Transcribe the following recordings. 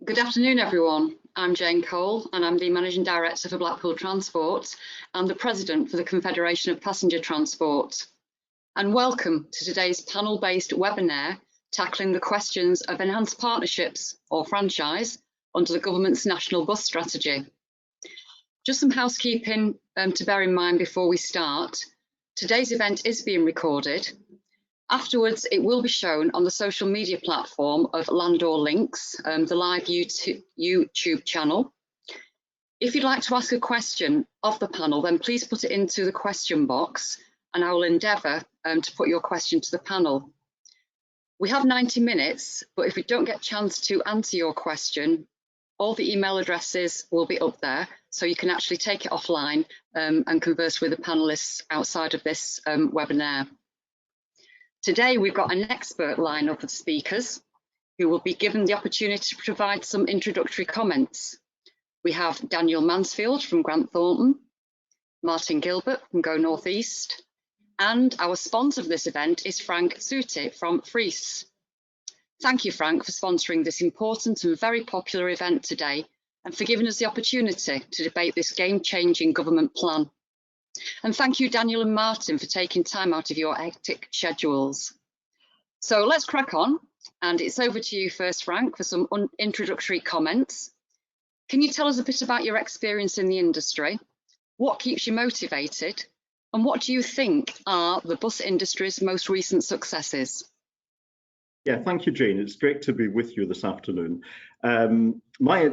Good afternoon, everyone. I'm Jane Cole, and I'm the Managing Director for Blackpool Transport and the President for the Confederation of Passenger Transport. And welcome to today's panel-based webinar tackling the questions of enhanced partnerships or franchise under the government's national bus strategy. Just some housekeeping to bear in mind before we start. Today's event is being recorded. Afterwards, it will be shown on the social media platform of Landor Links, the live YouTube channel. If you'd like to ask a question of the panel, then please put it into the question box and I will endeavour to put your question to the panel. We have 90 minutes, but if we don't get a chance to answer your question, all the email addresses will be up there, so you can actually take it offline and converse with the panellists outside of this webinar. Today, we've got an expert lineup of speakers who will be given the opportunity to provide some introductory comments. We have Daniel Mansfield from Thornton, Martijn Gilbert from Go North East, and our sponsor for this event is Suttie from Freeths. Thank you, Frank, for sponsoring this important and very popular event today and for giving us the opportunity to debate this game-changing government plan. And thank you, Daniel and Martin, for taking time out of your hectic schedules. So let's crack on, and it's over to you first, Frank, for some introductory comments. Can you tell us a bit about your experience in the industry? What keeps you motivated? And what do you think are the bus industry's most recent successes? Yeah, thank you, Jane. It's great to be with you this afternoon. My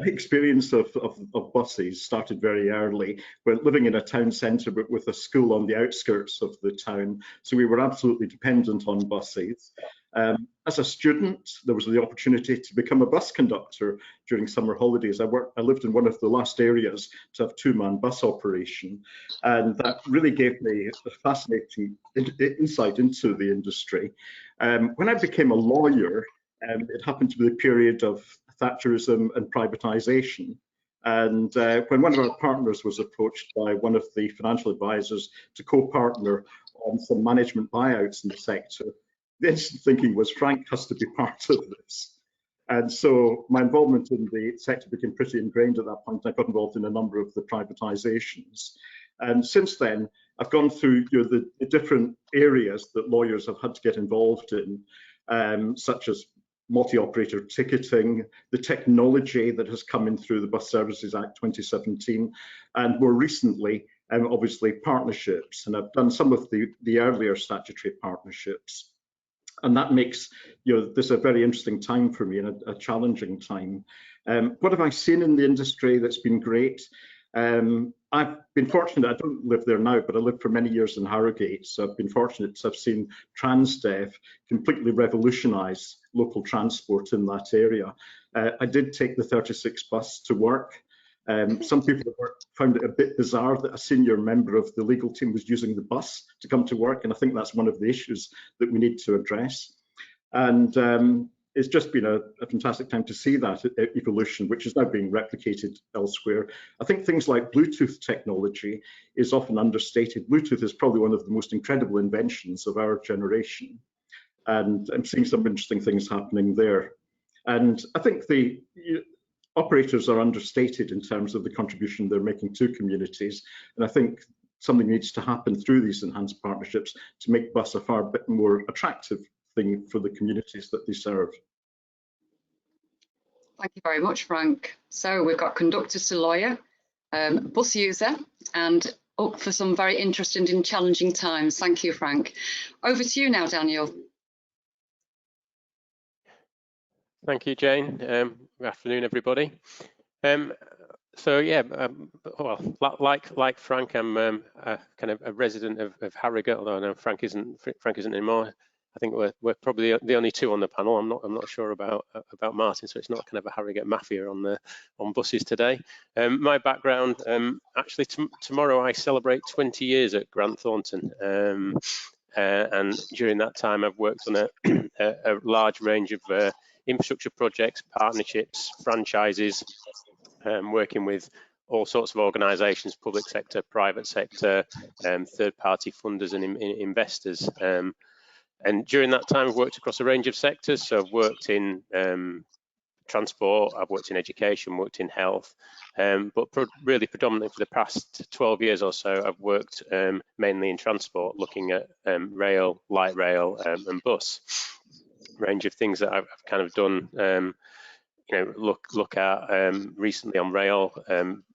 experience of buses started very early. We're living in a town centre, but with a school on the outskirts of the town. So we were absolutely dependent on buses. As a student, there was the opportunity to become a bus conductor during summer holidays. I lived in one of the last areas to have two-man bus operation, and that really gave me a fascinating insight into the industry. When I became a lawyer, it happened to be the period of Thatcherism and privatisation. And when one of our partners was approached by one of the financial advisors to co-partner on some management buyouts in the sector, the instant thinking was Frank has to be part of this. And so my involvement in the sector became pretty ingrained at that point. I got involved in a number of the privatisations. And since then, I've gone through the different areas that lawyers have had to get involved in, such as multi-operator ticketing, the technology that has come in through the Bus Services Act 2017, and more recently, obviously, partnerships. And I've done some of the earlier statutory partnerships. And that makes this a very interesting time for me and a challenging time. What have I seen in the industry that's been great? I've been fortunate, I don't live there now, but I lived for many years in Harrogate, so I've been fortunate to have seen Transdev completely revolutionise local transport in that area. I did take the 36 bus to work. Some people found it a bit bizarre that a senior member of the legal team was using the bus to come to work, and I think that's one of the issues that we need to address. And it's just been a fantastic time to see that evolution, which is now being replicated elsewhere. I think things like Bluetooth technology is often understated. Bluetooth is probably one of the most incredible inventions of our generation. And I'm seeing some interesting things happening there. And I think the operators are understated in terms of the contribution they're making to communities. And I think something needs to happen through these enhanced partnerships to make bus a far bit more attractive thing for the communities that they serve. Thank you very much, Frank. So we've got conductor to lawyer, bus user, and up for some very interesting and challenging times. Thank you, Frank. Over to you now, Daniel. Thank you, Jane. Good afternoon, everybody. So yeah, well, like Frank, I'm kind of a resident of Harrogate, although I know Frank isn't anymore. I think we're probably the only two on the panel. I'm not sure about Martin, so it's not kind of a Harrogate mafia on buses today. My background, actually tomorrow I celebrate 20 years at Thornton, and during that time I've worked on a large range of infrastructure projects, partnerships, franchises, working with all sorts of organisations, public sector, private sector, third-party funders and investors. And during that time, I've worked across a range of sectors. So I've worked in transport, I've worked in education, worked in health, but really predominantly for the past 12 years or so, I've worked mainly in transport, looking at rail, light rail, and bus. Range of things that I've kind of done. Look at recently on rail,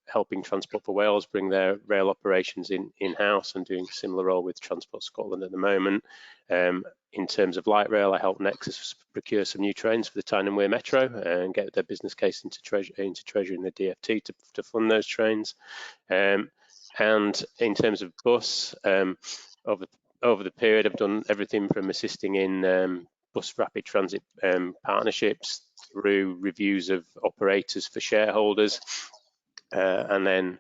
helping Transport for Wales bring their rail operations in-house, and doing a similar role with Transport Scotland at the moment. In terms of light rail, I helped Nexus procure some new trains for the Tyne and Wear Metro and get their business case into Treasury and the DfT to fund those trains. And in terms of bus, over the period, I've done everything from assisting in bus rapid transit partnerships, through reviews of operators for shareholders, and then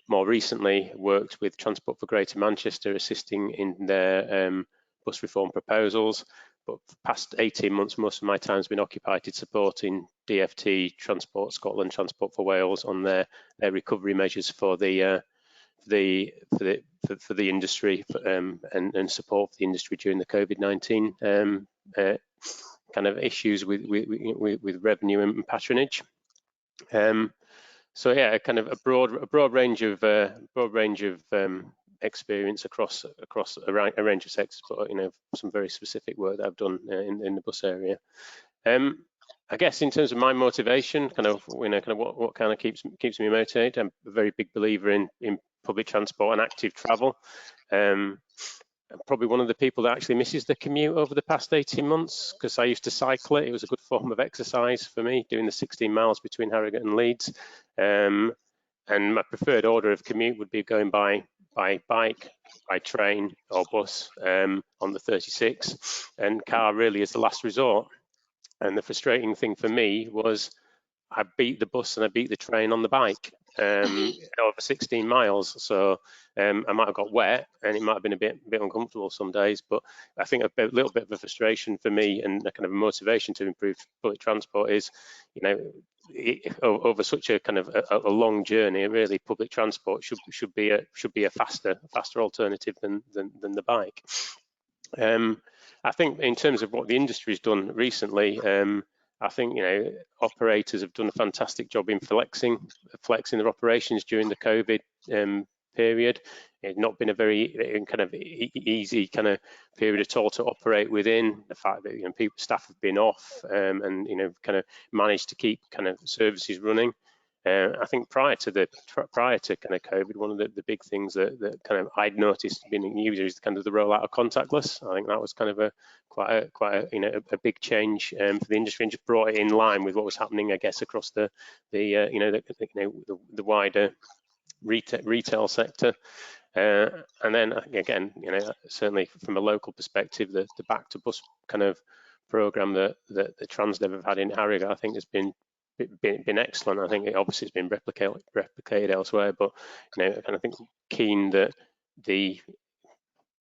more recently worked with Transport for Greater Manchester, assisting in their bus reform proposals. But for the past 18 months, most of my time has been occupied supporting DfT, Transport Scotland, Transport for Wales on their recovery measures for the industry, and support for the industry during the COVID-19 kind of issues with revenue and patronage. So yeah, kind of a broad range of experience across a range of sectors, but some very specific work that I've done in the bus area. I guess in terms of my motivation, what kind of keeps me motivated, I'm a very big believer in public transport and active travel. I'm probably one of the people that actually misses the commute over the past 18 months, because I used to cycle it. It was a good form of exercise for me, doing the 16 miles between Harrogate and Leeds. And my preferred order of commute would be going by bike, by train or bus on the 36, and car really is the last resort. And the frustrating thing for me was I beat the bus and I beat the train on the bike over 16 miles. So I might have got wet, and it might have been a bit uncomfortable some days, but I think a little bit of a frustration for me, and a kind of a motivation to improve public transport is, over such a kind of a long journey, really public transport should be a faster alternative than the bike. I think in terms of what the industry's done recently, I think operators have done a fantastic job in flexing their operations during the COVID period. It's not been a very kind of easy kind of period at all to operate within. The fact that staff have been off, and kind of managed to keep kind of services running. I think prior to kind of COVID, one of the big things that kind of I'd noticed being a user is kind of the rollout of contactless. I think that was kind of quite a big change for the industry, and just brought it in line with what was happening, I guess, across the wider retail sector. And then again, certainly from a local perspective, the Back to Bus kind of program that the Transdev have had in Harrogate, I think has been excellent. I think it obviously has been replicated elsewhere, but and I think keen that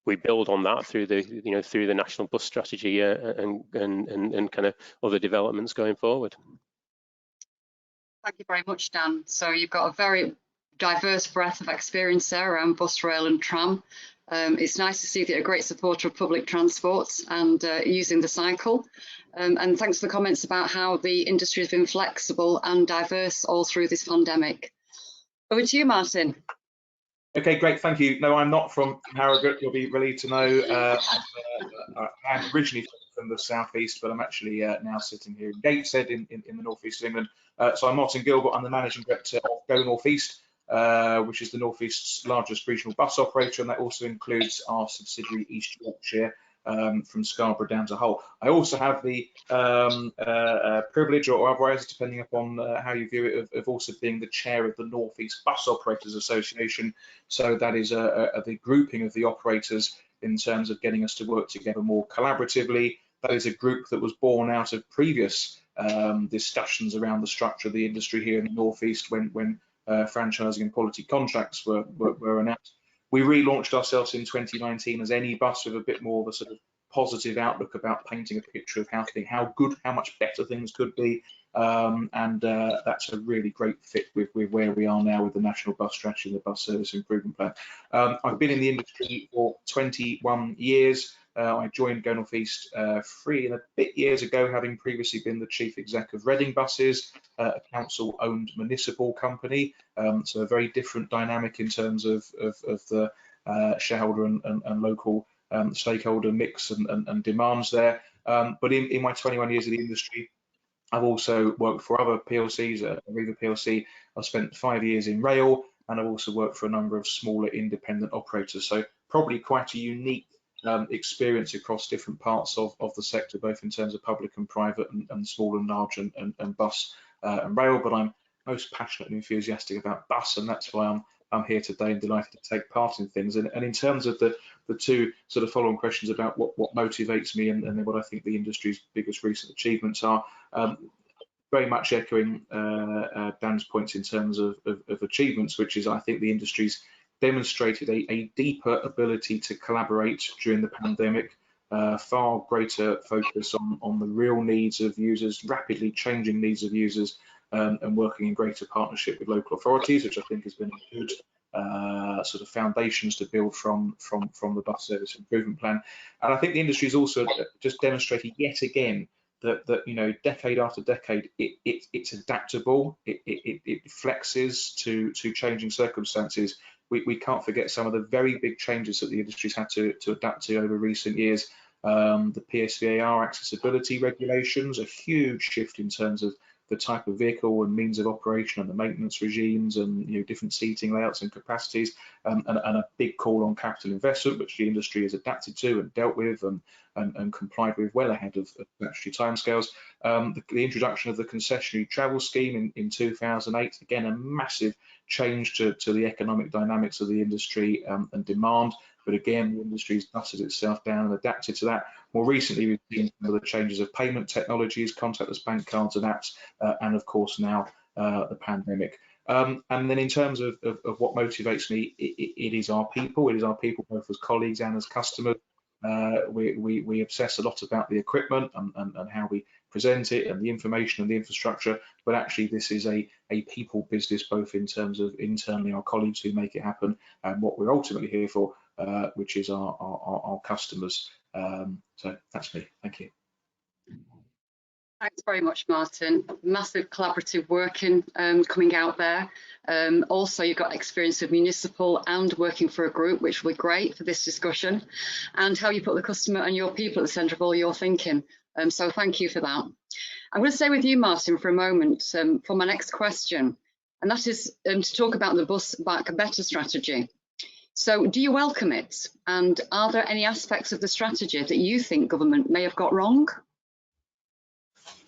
we build on that through the national bus strategy and kind of other developments going forward. Thank you very much, Dan. So you've got a very diverse breadth of experience there around bus, rail and tram. It's nice to see that you're a great supporter of public transport and using the cycle. And thanks for the comments about how the industry has been flexible and diverse all through this pandemic. Over to you, Martijn. Okay, great, thank you. No, I'm not from Harrogate, you'll be relieved to know. I'm originally from the southeast, but I'm actually now sitting here in Gateshead in the northeast of England. So I'm Martijn Gilbert, I'm the Managing Director of Go North East, which is the North East's largest regional bus operator, and that also includes our subsidiary East Yorkshire, from Scarborough down to Hull. I also have the privilege, or otherwise, depending upon how you view it, of also being the chair of the North East Bus Operators Association. So that is the grouping of the operators in terms of getting us to work together more collaboratively. That is a group that was born out of previous discussions around the structure of the industry here in the North East when franchising and quality contracts were announced. We relaunched ourselves in 2019 as Any Bus, with a bit more of a sort of positive outlook about painting a picture of how much better things could be, and that's a really great fit with where we are now with the National Bus Strategy and the Bus Service Improvement Plan. I've been in the industry for 21 years. I joined Go North East 3 and a bit years ago, having previously been the chief exec of Reading Buses, a council-owned municipal company. So a very different dynamic in terms of the shareholder and local stakeholder mix and demands there. But in my 21 years of the industry, I've also worked for other PLCs, Arriva PLC. I've spent 5 years in rail, and I've also worked for a number of smaller independent operators. So probably quite a unique experience across different parts of the sector, both in terms of public and private and small and large and bus and rail. But I'm most passionate and enthusiastic about bus, and that's why I'm here today and delighted to take part in things. And in terms of the two sort of following questions about what motivates me and then what I think the industry's biggest recent achievements are, very much echoing Dan's points in terms of achievements, which is I think the industry's demonstrated a deeper ability to collaborate during the pandemic, far greater focus on the real needs of users, rapidly changing needs of users, and working in greater partnership with local authorities, which I think has been a good sort of foundations to build from the bus service improvement plan. And I think the industry has also just demonstrated yet again that you know, decade after decade, it's adaptable, it flexes to changing circumstances. We can't forget some of the very big changes that the industry's had to adapt to over recent years. The PSVAR accessibility regulations, a huge shift in terms of the type of vehicle and means of operation and the maintenance regimes and, you know, different seating layouts and capacities, and a big call on capital investment, which the industry has adapted to and dealt with and complied with well ahead of statutory timescales. The introduction of the concessionary travel scheme in 2008, again a massive change to the economic dynamics of the industry and demand. But again, the industry's dusted itself down and adapted to that. More recently, we've seen some of the changes of payment technologies, contactless bank cards and apps, and of course now the pandemic. And then in terms of what motivates me, it is our people. It is our people both as colleagues and as customers. We obsess a lot about the equipment and how we present it and the information and the infrastructure, but actually this is a people business, both in terms of internally our colleagues who make it happen and what we're ultimately here for, which is our customers. So that's me. Thank you. Thanks very much, Martin. Massive collaborative working coming out there. Also, you've got experience of municipal and working for a group, which will be great for this discussion, and how you put the customer and your people at the centre of all your thinking. So thank you for that. I'm going to stay with you, Martin, for a moment for my next question, and that is to talk about the Bus Back Better strategy. So do you welcome it? And are there any aspects of the strategy that you think government may have got wrong?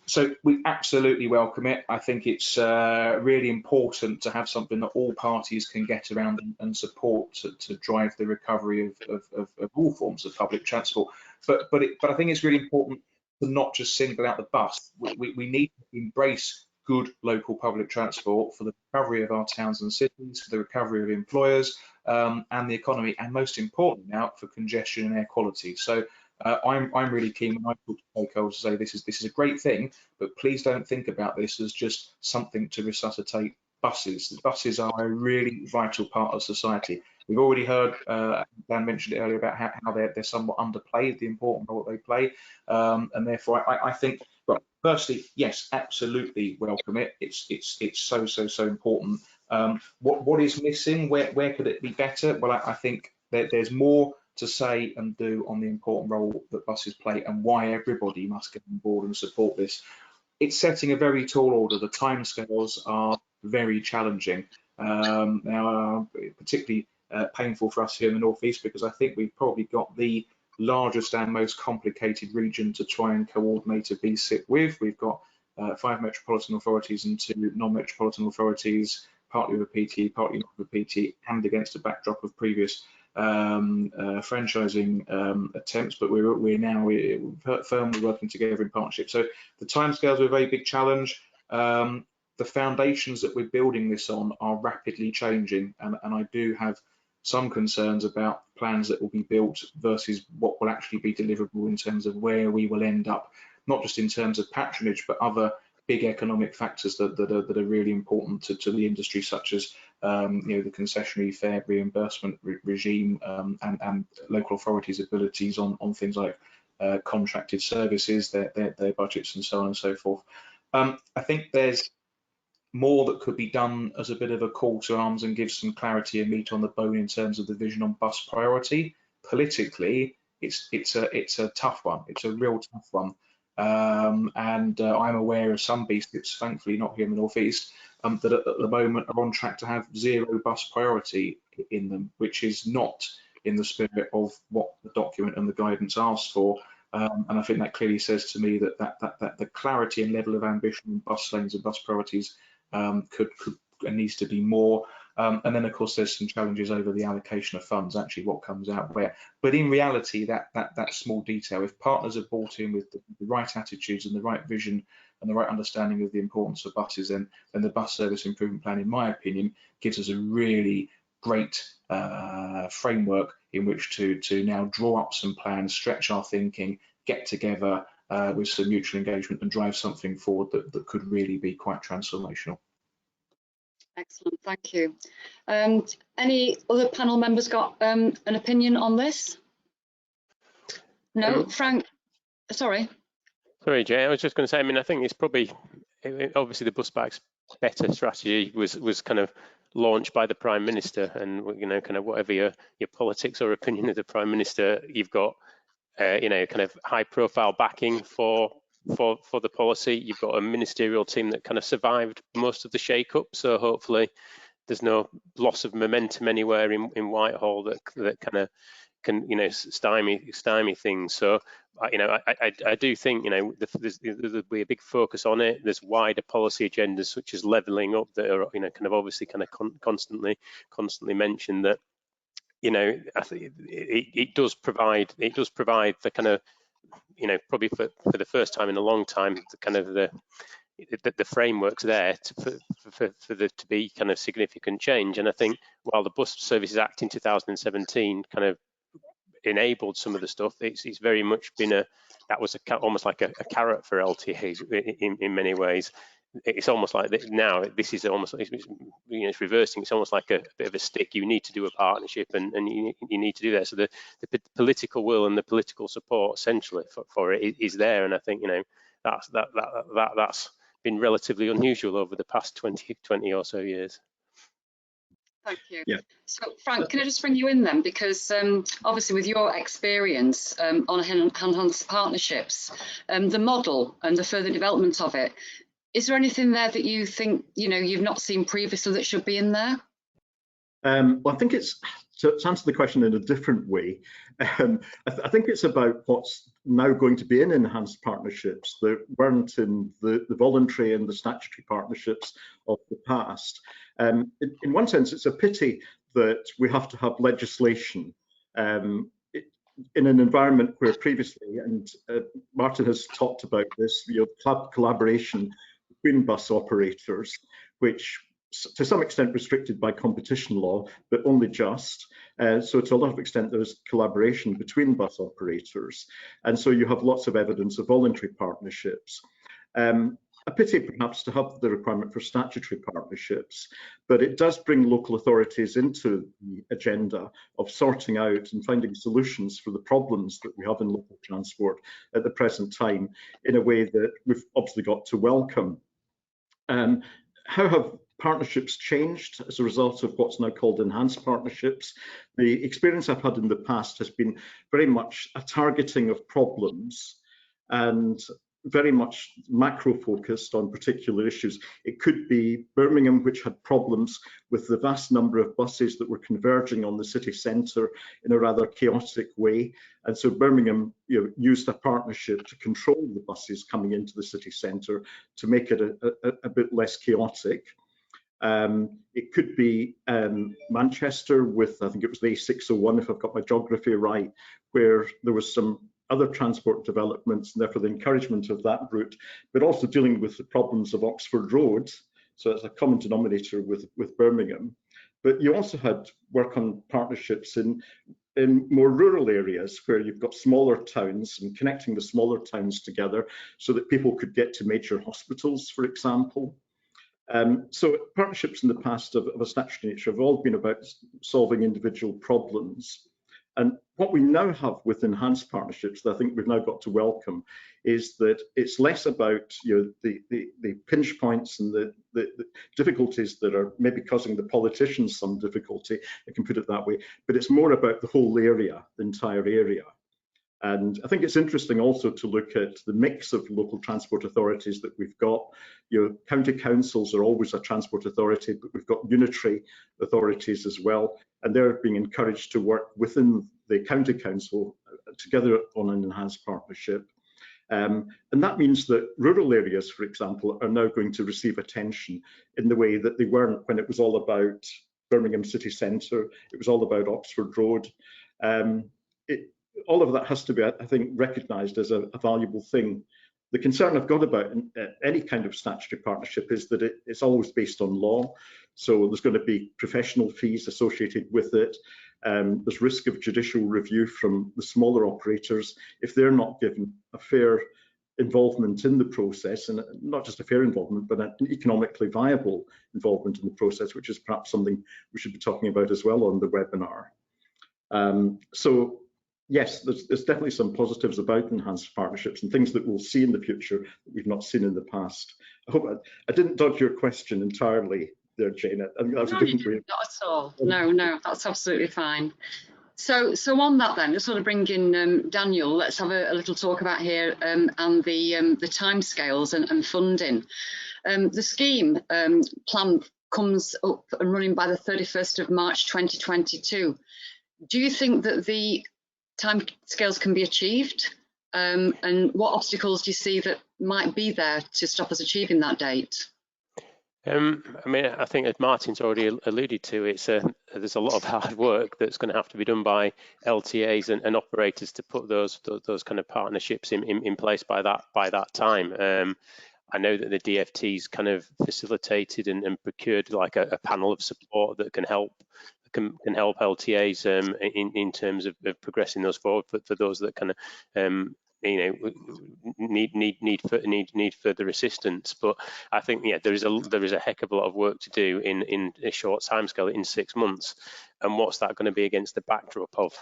So we absolutely welcome it. I think it's really important to have something that all parties can get around and support to drive the recovery of all forms of public transport. But I think it's really important to not just single out the bus. We need to embrace good local public transport for the recovery of our towns and cities, for the recovery of employers and the economy, and most importantly now for congestion and air quality. So I'm really keen when I talk to stakeholders to say this is a great thing, but please don't think about this as just something to resuscitate buses. The buses are a really vital part of society. We've already heard, Dan mentioned it earlier, about how they're somewhat underplayed, the important role that they play, and therefore I think, well, firstly, yes, absolutely welcome it. It's so important. What is missing? Where could it be better? Well, I think that there's more to say and do on the important role that buses play and why everybody must get on board and support this. It's setting a very tall order. The timescales are very challenging. Now, particularly painful for us here in the North East, because I think we've probably got the largest and most complicated region to try and coordinate a BSIP with. We've got 5 metropolitan authorities and 2 non-metropolitan authorities, partly with a PT, partly not with a PT, and against a backdrop of previous franchising attempts, but we're now firmly working together in partnership. So the timescales are a very big challenge. The foundations that we're building this on are rapidly changing, and I do have some concerns about plans that will be built versus what will actually be deliverable in terms of where we will end up, not just in terms of patronage, but other big economic factors that are really important to the industry, such as the concessionary fare reimbursement regime and local authorities' abilities on things like contracted services, their budgets, and so on and so forth. I think there's more that could be done as a bit of a call to arms and give some clarity and meat on the bone in terms of the vision on bus priority. Politically, it's a tough one. It's a real tough one. And I'm aware of some BSIPs, thankfully not here in the North East, that at the moment are on track to have 0 bus priority in them, which is not in the spirit of what the document and the guidance asks for. And I think that clearly says to me that the clarity and level of ambition in bus lanes and bus priorities could and needs to be more. And then, of course, there's some challenges over the allocation of funds, actually what comes out where. But in reality, that small detail, if partners are bought in with the right attitudes and the right vision and the right understanding of the importance of buses, then the bus service improvement plan, in my opinion, gives us a really great framework in which to now draw up some plans, stretch our thinking, get together with some mutual engagement and drive something forward that could really be quite transformational. Excellent, thank you. Any other panel members got an opinion on this? No, Frank, sorry. Sorry, Jay, I was just going to say, I mean, I think it's probably, obviously the bus back's better strategy was kind of launched by the Prime Minister, and kind of whatever your politics or opinion of the Prime Minister, you've got kind of high profile backing for the policy. You've got a ministerial team that kind of survived most of the shake-up, so hopefully there's no loss of momentum anywhere in Whitehall that kind of can stymie things. So I do think there'll be a big focus on it. There's wider policy agendas such as levelling up that are kind of obviously kind of constantly mentioned. That I think it does provide the kind of probably for the first time in a long time the kind of the framework's there for there to be kind of significant change. And I think while the Bus Services Act in 2017 kind of enabled some of the stuff, it's very much been that was almost like a carrot for LTAs in many ways. It's almost like now this is almost it's reversing. It's almost like a bit of a stick. You need to do a partnership, and you need to do that. So the political will and the political support essentially for it is there, and I think that's been relatively unusual over the past 20 or so years. Thank you. Yeah. So Frank, can I just bring you in then, because obviously with your experience on enhanced partnerships, the model and the further development of it, is there anything there that you think you've not seen previously that should be in there? Well, I think it's to answer the question in a different way. I think it's about what's now going to be in enhanced partnerships that weren't in the voluntary and the statutory partnerships of the past. In one sense, it's a pity that we have to have legislation in an environment where previously, and Martijn has talked about this, collaboration between bus operators, which to some extent restricted by competition law, but only just. So to a lot of extent, there's collaboration between bus operators. And so you have lots of evidence of voluntary partnerships. A pity perhaps to have the requirement for statutory partnerships, but it does bring local authorities into the agenda of sorting out and finding solutions for the problems that we have in local transport at the present time in a way that we've obviously got to welcome. How have partnerships changed as a result of what's now called enhanced partnerships? The experience I've had in the past has been very much a targeting of problems and very much macro focused on particular issues. It could be Birmingham, which had problems with the vast number of buses that were converging on the city centre in a rather chaotic way. And so Birmingham used a partnership to control the buses coming into the city centre to make it a bit less chaotic. It could be Manchester with, I think it was the A601, if I've got my geography right, where there was some other transport developments and therefore the encouragement of that route, but also dealing with the problems of Oxford Road. So it's a common denominator with Birmingham. But you also had work on partnerships in in more rural areas where you've got smaller towns and connecting the smaller towns together so that people could get to major hospitals, for example. So partnerships in the past of a statutory nature have all been about solving individual problems. And what we now have with enhanced partnerships that I think we've now got to welcome is that it's less about the pinch points and the difficulties that are maybe causing the politicians some difficulty, I can put it that way, but it's more about the whole area, the entire area. And I think it's interesting also to look at the mix of local transport authorities that we've got. County councils are always a transport authority, but we've got unitary authorities as well, and they're being encouraged to work within the county council together on an enhanced partnership. And that means that rural areas, for example, are now going to receive attention in the way that they weren't when it was all about Birmingham city centre, it was all about Oxford Road. All of that has to be, I think, recognised as a valuable thing. The concern I've got about any kind of statutory partnership is that it's always based on law. So there's going to be professional fees associated with it. There's risk of judicial review from the smaller operators if they're not given a fair involvement in the process, and not just a fair involvement, but an economically viable involvement in the process, which is perhaps something we should be talking about as well on the webinar. So yes, there's definitely some positives about enhanced partnerships and things that we'll see in the future that we've not seen in the past. I hope I didn't dodge your question entirely there, Jane. I think that was a different way. Not at all. No, that's absolutely fine. So on that then, just sort of bring in Daniel, let's have a little talk about here and the timescales and funding. The scheme plan comes up and running by the 31st of March 2022. Do you think that the timescales can be achieved? And what obstacles do you see that might be there to stop us achieving that date? I mean, I think as Martin's already alluded to, there's a lot of hard work that's going to have to be done by LTAs and operators to put those kind of partnerships in place by that time. I know that the DFT's kind of facilitated and procured like a panel of support that can help LTAs in terms of progressing those forward for those that kind of need further assistance. But I think there is a heck of a lot of work to do in a short timescale, in 6 months. And what's that going to be against the backdrop of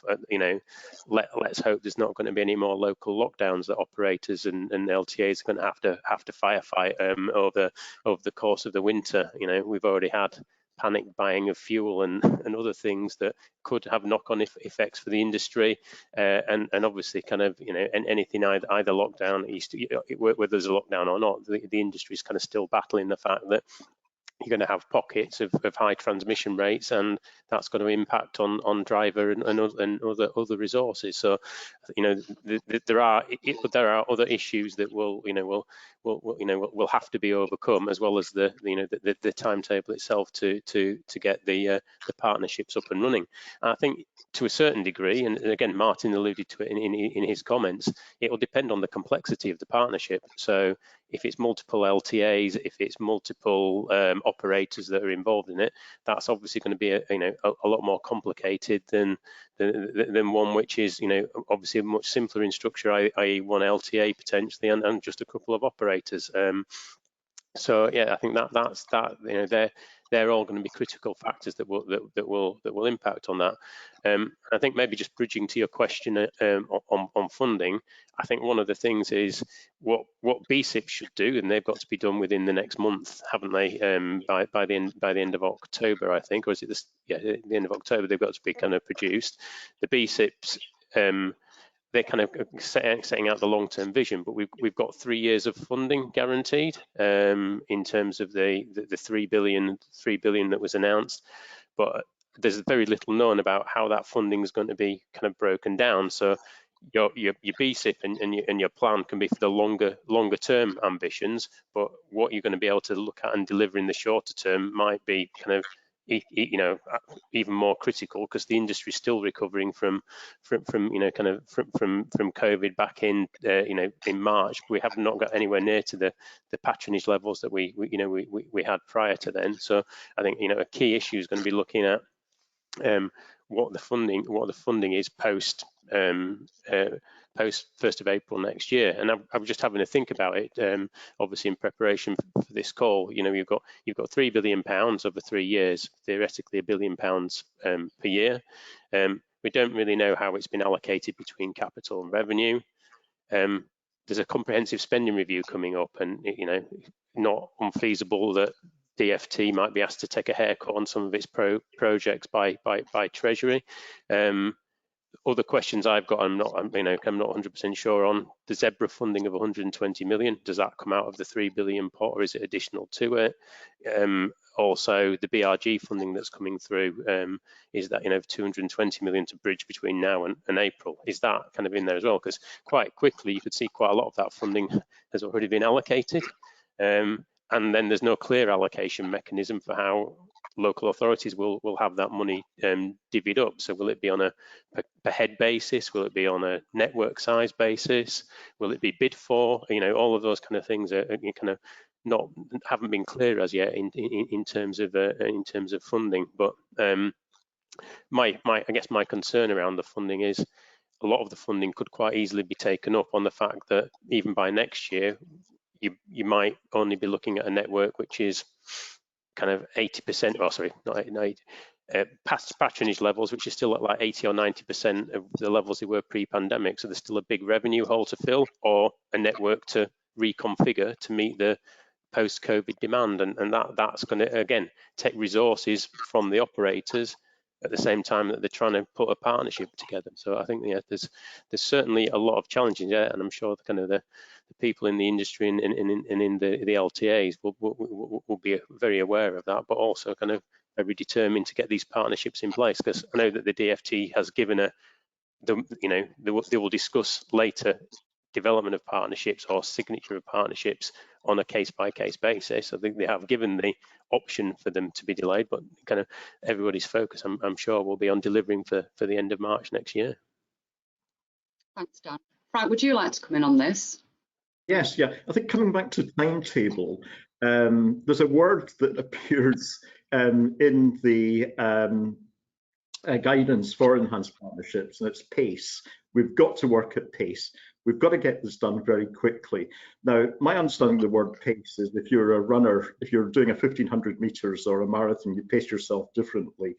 let's hope there's not going to be any more local lockdowns that operators and LTAs are going to have to firefight over the course of the winter. We've already had panic buying of fuel and other things that could have knock-on effects for the industry, and obviously kind of anything either lockdown, whether there's a lockdown or not, the industry is kind of still battling the fact that you're going to have pockets of high transmission rates, and that's going to impact on driver and other resources. So, there are other issues that will have to be overcome, as well as the timetable itself to get the partnerships up and running. And I think to a certain degree, and again Martin alluded to it in his comments, it will depend on the complexity of the partnership. So if it's multiple LTAs, if it's multiple operators that are involved in it, that's obviously going to be a lot more complicated than one which is obviously much simpler in structure, i.e. one LTA potentially and just a couple of operators. So yeah, I think they're all going to be critical factors that will impact on that. I think maybe just bridging to your question on funding, I think one of the things is what BSIP should do, and they've got to be done within the next month, haven't they? By the end of October, I think, or is it the end of October? They've got to be kind of produced. The BSIPs. They're kind of setting out the long-term vision, but we've got 3 years of funding guaranteed in terms of the 3 billion that was announced. But there's very little known about how that funding is going to be kind of broken down. So your BSIP and your plan can be for the longer term ambitions, but what you're going to be able to look at and deliver in the shorter term might be kind of even more critical, because the industry is still recovering from COVID back in in March. We have not got anywhere near to the patronage levels that we had prior to then. So I think a key issue is going to be looking at what the funding is post 1st of April next year. And I was just having to think about it, obviously in preparation for this call. You know, you've got £3 billion over 3 years, theoretically £1 billion per year. We don't really know how it's been allocated between capital and revenue. There's a comprehensive spending review coming up, and you know, not unfeasible that DfT might be asked to take a haircut on some of its projects by Treasury. Other questions I've got, I'm not 100% sure on. The Zebra funding of 120 million, does that come out of the 3 billion pot, or is it additional to it? Also, the BRG funding that's coming through, is that, you know, 220 million to bridge between now and April? Is that kind of in there as well? Because quite quickly you could see quite a lot of that funding has already been allocated, and then there's no clear allocation mechanism for how local authorities will have that money divvied up. So will it be on a per head basis? Will it be on a network size basis? Will it be bid for? You know, all of those kind of things are kind of haven't been clear as yet in terms of funding. But I guess my concern around the funding is a lot of the funding could quite easily be taken up on the fact that even by next year you might only be looking at a network which is kind of 80%, well, sorry, not 80, past patronage levels, which is still at like 80 or 90% of the levels they were pre-pandemic. So there's still a big revenue hole to fill, or a network to reconfigure to meet the post-COVID demand, and that's going to again take resources from the operators at the same time that they're trying to put a partnership together. So I think, yeah, there's certainly a lot of challenges there, and I'm sure the people in the industry and in the LTAs will be very aware of that, but also kind of very determined to get these partnerships in place, because I know that the DfT has given they will discuss later development of partnerships or signature of partnerships on a case-by-case basis. I think they have given the option for them to be delayed, but kind of everybody's focus, I'm sure, will be on delivering for the end of March next year. Thanks, Dan. Frank, would you like to come in on this? Yes, yeah. I think coming back to timetable, there's a word that appears in the guidance for enhanced partnerships, and it's pace. We've got to work at pace. We've got to get this done very quickly. Now, my understanding of the word pace is if you're a runner, if you're doing a 1500 meters or a marathon, you pace yourself differently.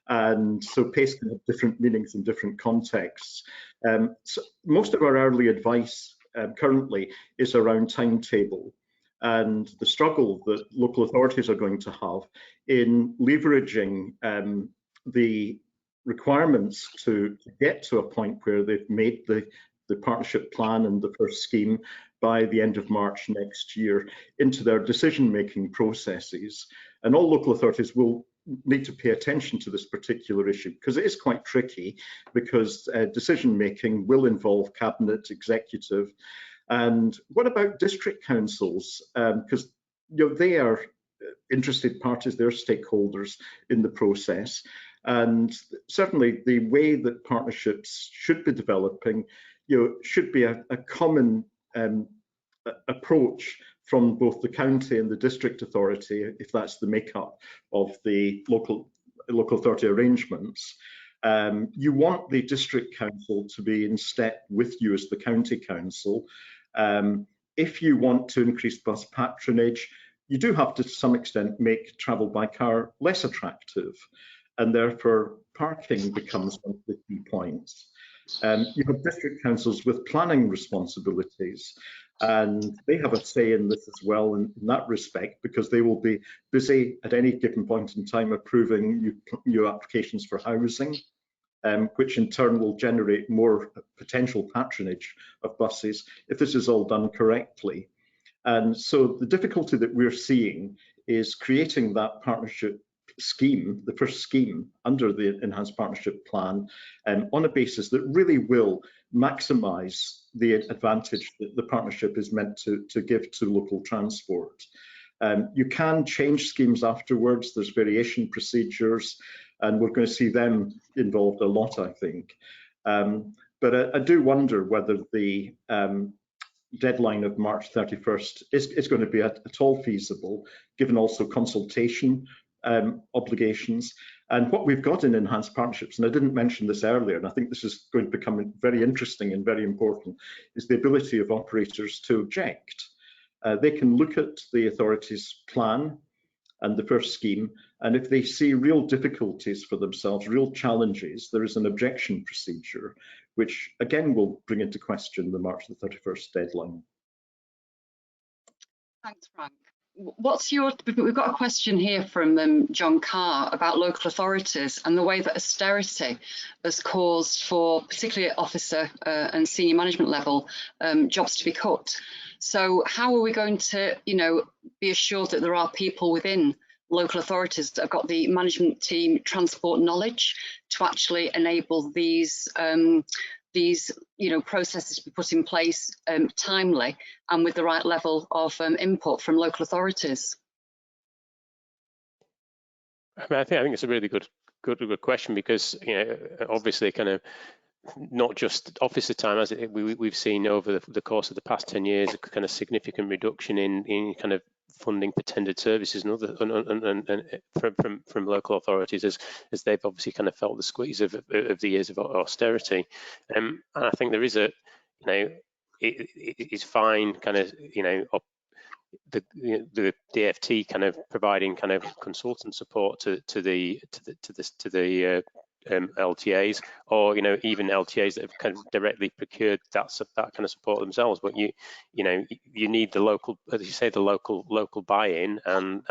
And so pace can have different meanings in different contexts. So most of our early advice currently is around timetable and the struggle that local authorities are going to have in leveraging the requirements to get to a point where they've made the partnership plan and the first scheme by the end of March next year into their decision-making processes. And all local authorities will need to pay attention to this particular issue, because it is quite tricky, because decision-making will involve cabinet, executive. And what about district councils? Because they are interested parties, they're stakeholders in the process. And certainly the way that partnerships should be developing, should be a common approach from both the county and the district authority, if that's the makeup of the local authority arrangements. You want the district council to be in step with you as the county council. If you want to increase bus patronage, you do have to some extent make travel by car less attractive, and therefore parking becomes one of the key points. You have district councils with planning responsibilities, and they have a say in this as well in that respect, because they will be busy at any given point in time approving new applications for housing, which in turn will generate more potential patronage of buses if this is all done correctly. And so the difficulty that we're seeing is creating that partnership scheme, the first scheme under the enhanced partnership plan, on a basis that really will maximise the advantage that the partnership is meant to give to local transport. You can change schemes afterwards. There's variation procedures, and we're going to see them involved a lot, I think. But I do wonder whether the deadline of March 31st is going to be at all feasible, given also consultation obligations, And what we've got in enhanced partnerships, and I didn't mention this earlier, and I think this is going to become very interesting and very important, is the ability of operators to object. They can look at the authority's plan and the first scheme, and if they see real difficulties for themselves, real challenges, there is an objection procedure, which again will bring into question the March the 31st deadline. Thanks, Frank. We've got a question here from John Carr about local authorities and the way that austerity has caused for, particularly at officer and senior management level, jobs to be cut. So how are we going to, be assured that there are people within local authorities that have got the management team transport knowledge to actually enable these processes to be put in place timely and with the right level of input from local authorities? I think it's a really good question, because obviously kind of not just officer time, as we've seen over the course of the past 10 years, a kind of significant reduction in kind of funding for tendered services and other from local authorities as they've obviously kind of felt the squeeze of the years of austerity. And I think there is it's fine kind of the DFT kind of providing kind of consultant support to the LTAs, or even LTAs that have kind of directly procured that kind of support themselves. But you need the local, as you say, the local buy-in and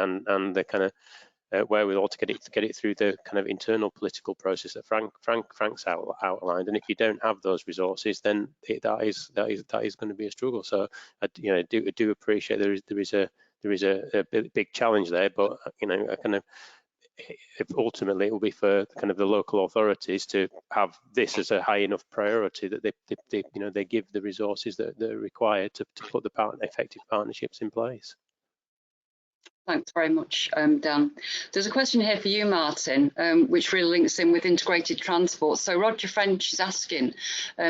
the kind of wherewithal to get it through the kind of internal political process that Frank's outlined. And if you don't have those resources, then that is going to be a struggle. So I do appreciate there is a big challenge there, but I kind of, ultimately it will be for kind of the local authorities to have this as a high enough priority that they give the resources that are required to put the effective partnerships in place. Thanks very much, Dan. There's a question here for you, Martin, which really links in with integrated transport. So Roger French is asking,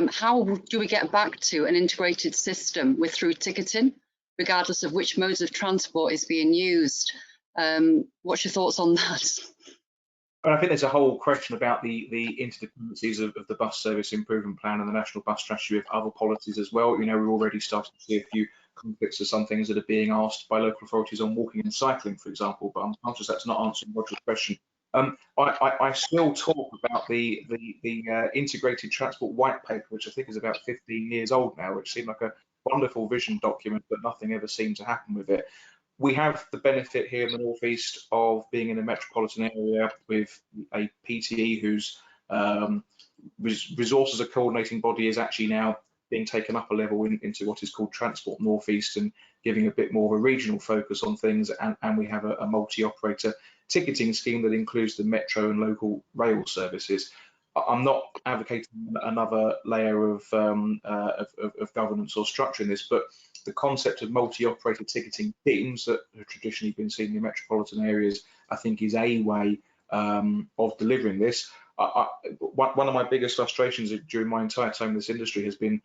how do we get back to an integrated system with through ticketing, regardless of which modes of transport is being used? What's your thoughts on that? I think there's a whole question about the interdependencies of the bus service improvement plan and the national bus strategy with other policies as well. We're already starting to see a few conflicts of some things that are being asked by local authorities on walking and cycling, for example, but I'm conscious that's not answering Roger's question. I still talk about the integrated transport white paper, which I think is about 15 years old now, which seemed like a wonderful vision document, but nothing ever seemed to happen with it. We have the benefit here in the North East of being in a metropolitan area with a PTE whose resources a coordinating body is actually now being taken up a level into what is called Transport North East and giving a bit more of a regional focus on things. And we have a multi-operator ticketing scheme that includes the metro and local rail services. I'm not advocating another layer of governance or structure in this, but the concept of multi-operator ticketing teams that have traditionally been seen in metropolitan areas, I think, is a way of delivering this. One of my biggest frustrations during my entire time in this industry has been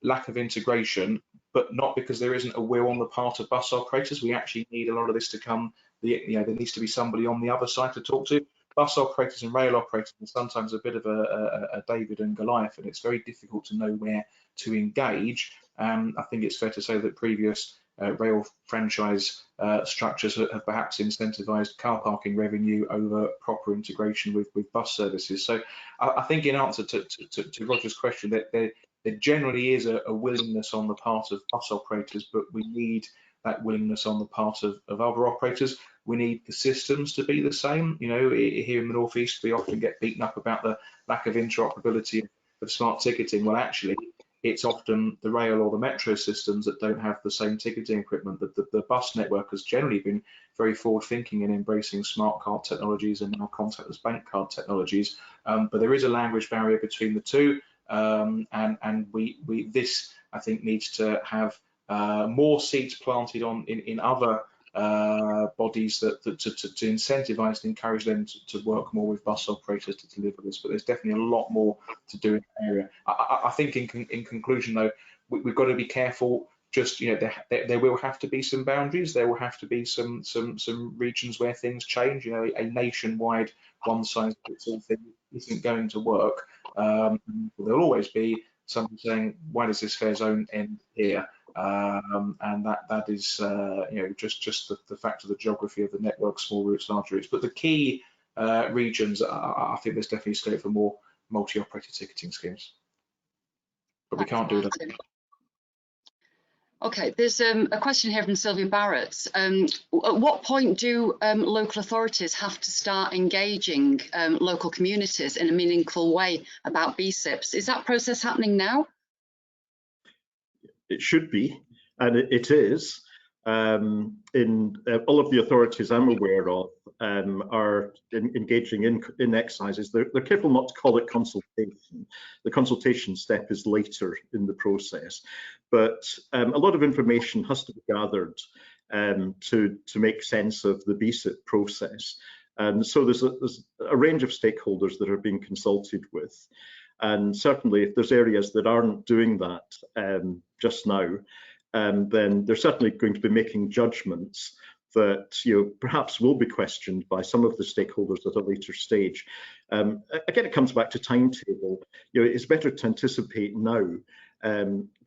lack of integration, but not because there isn't a will on the part of bus operators. We actually need a lot of this to come. There needs to be somebody on the other side to talk to. Bus operators and rail operators are sometimes a bit of a David and Goliath, and it's very difficult to know where to engage. I think it's fair to say that previous rail franchise structures have perhaps incentivized car parking revenue over proper integration with bus services. So I think in answer to Roger's question, that there generally is a willingness on the part of bus operators, but we need that willingness on the part of other operators. We need the systems to be the same. Here in the North East, we often get beaten up about the lack of interoperability of smart ticketing. Well, actually, it's often the rail or the metro systems that don't have the same ticketing equipment. The bus network has generally been very forward-thinking in embracing smart card technologies and now contactless bank card technologies. But there is a language barrier between the two, and this, I think, needs to have more seeds planted in other bodies to incentivize and encourage them to work more with bus operators to deliver this. But there's definitely a lot more to do in the area. I think in conclusion, though, we've got to be careful just, you know, there will have to be some boundaries. There will have to be some regions where things change. You know, a nationwide one-size-fits-all thing isn't going to work. There'll always be somebody saying, why does this fair zone end here? And that is, you know, just the fact of the geography of the network, small routes, large routes. But the key regions, I think there's definitely scope for more multi-operator ticketing schemes. But we can't do that. Okay, there's a question here from Sylvia Barrett. At what point do local authorities have to start engaging local communities in a meaningful way about BSIPs? Is that process happening now? It should be, and it is. In all of the authorities I'm aware of are engaging in exercises. They're careful not to call it consultation. The consultation step is later in the process, but a lot of information has to be gathered to make sense of the BSIP process. And so there's a range of stakeholders that are being consulted with. And certainly if there's areas that aren't doing that just now, then they're certainly going to be making judgments that, you know, perhaps will be questioned by some of the stakeholders at a later stage. Again, it comes back to timetable. You know, it's better to anticipate now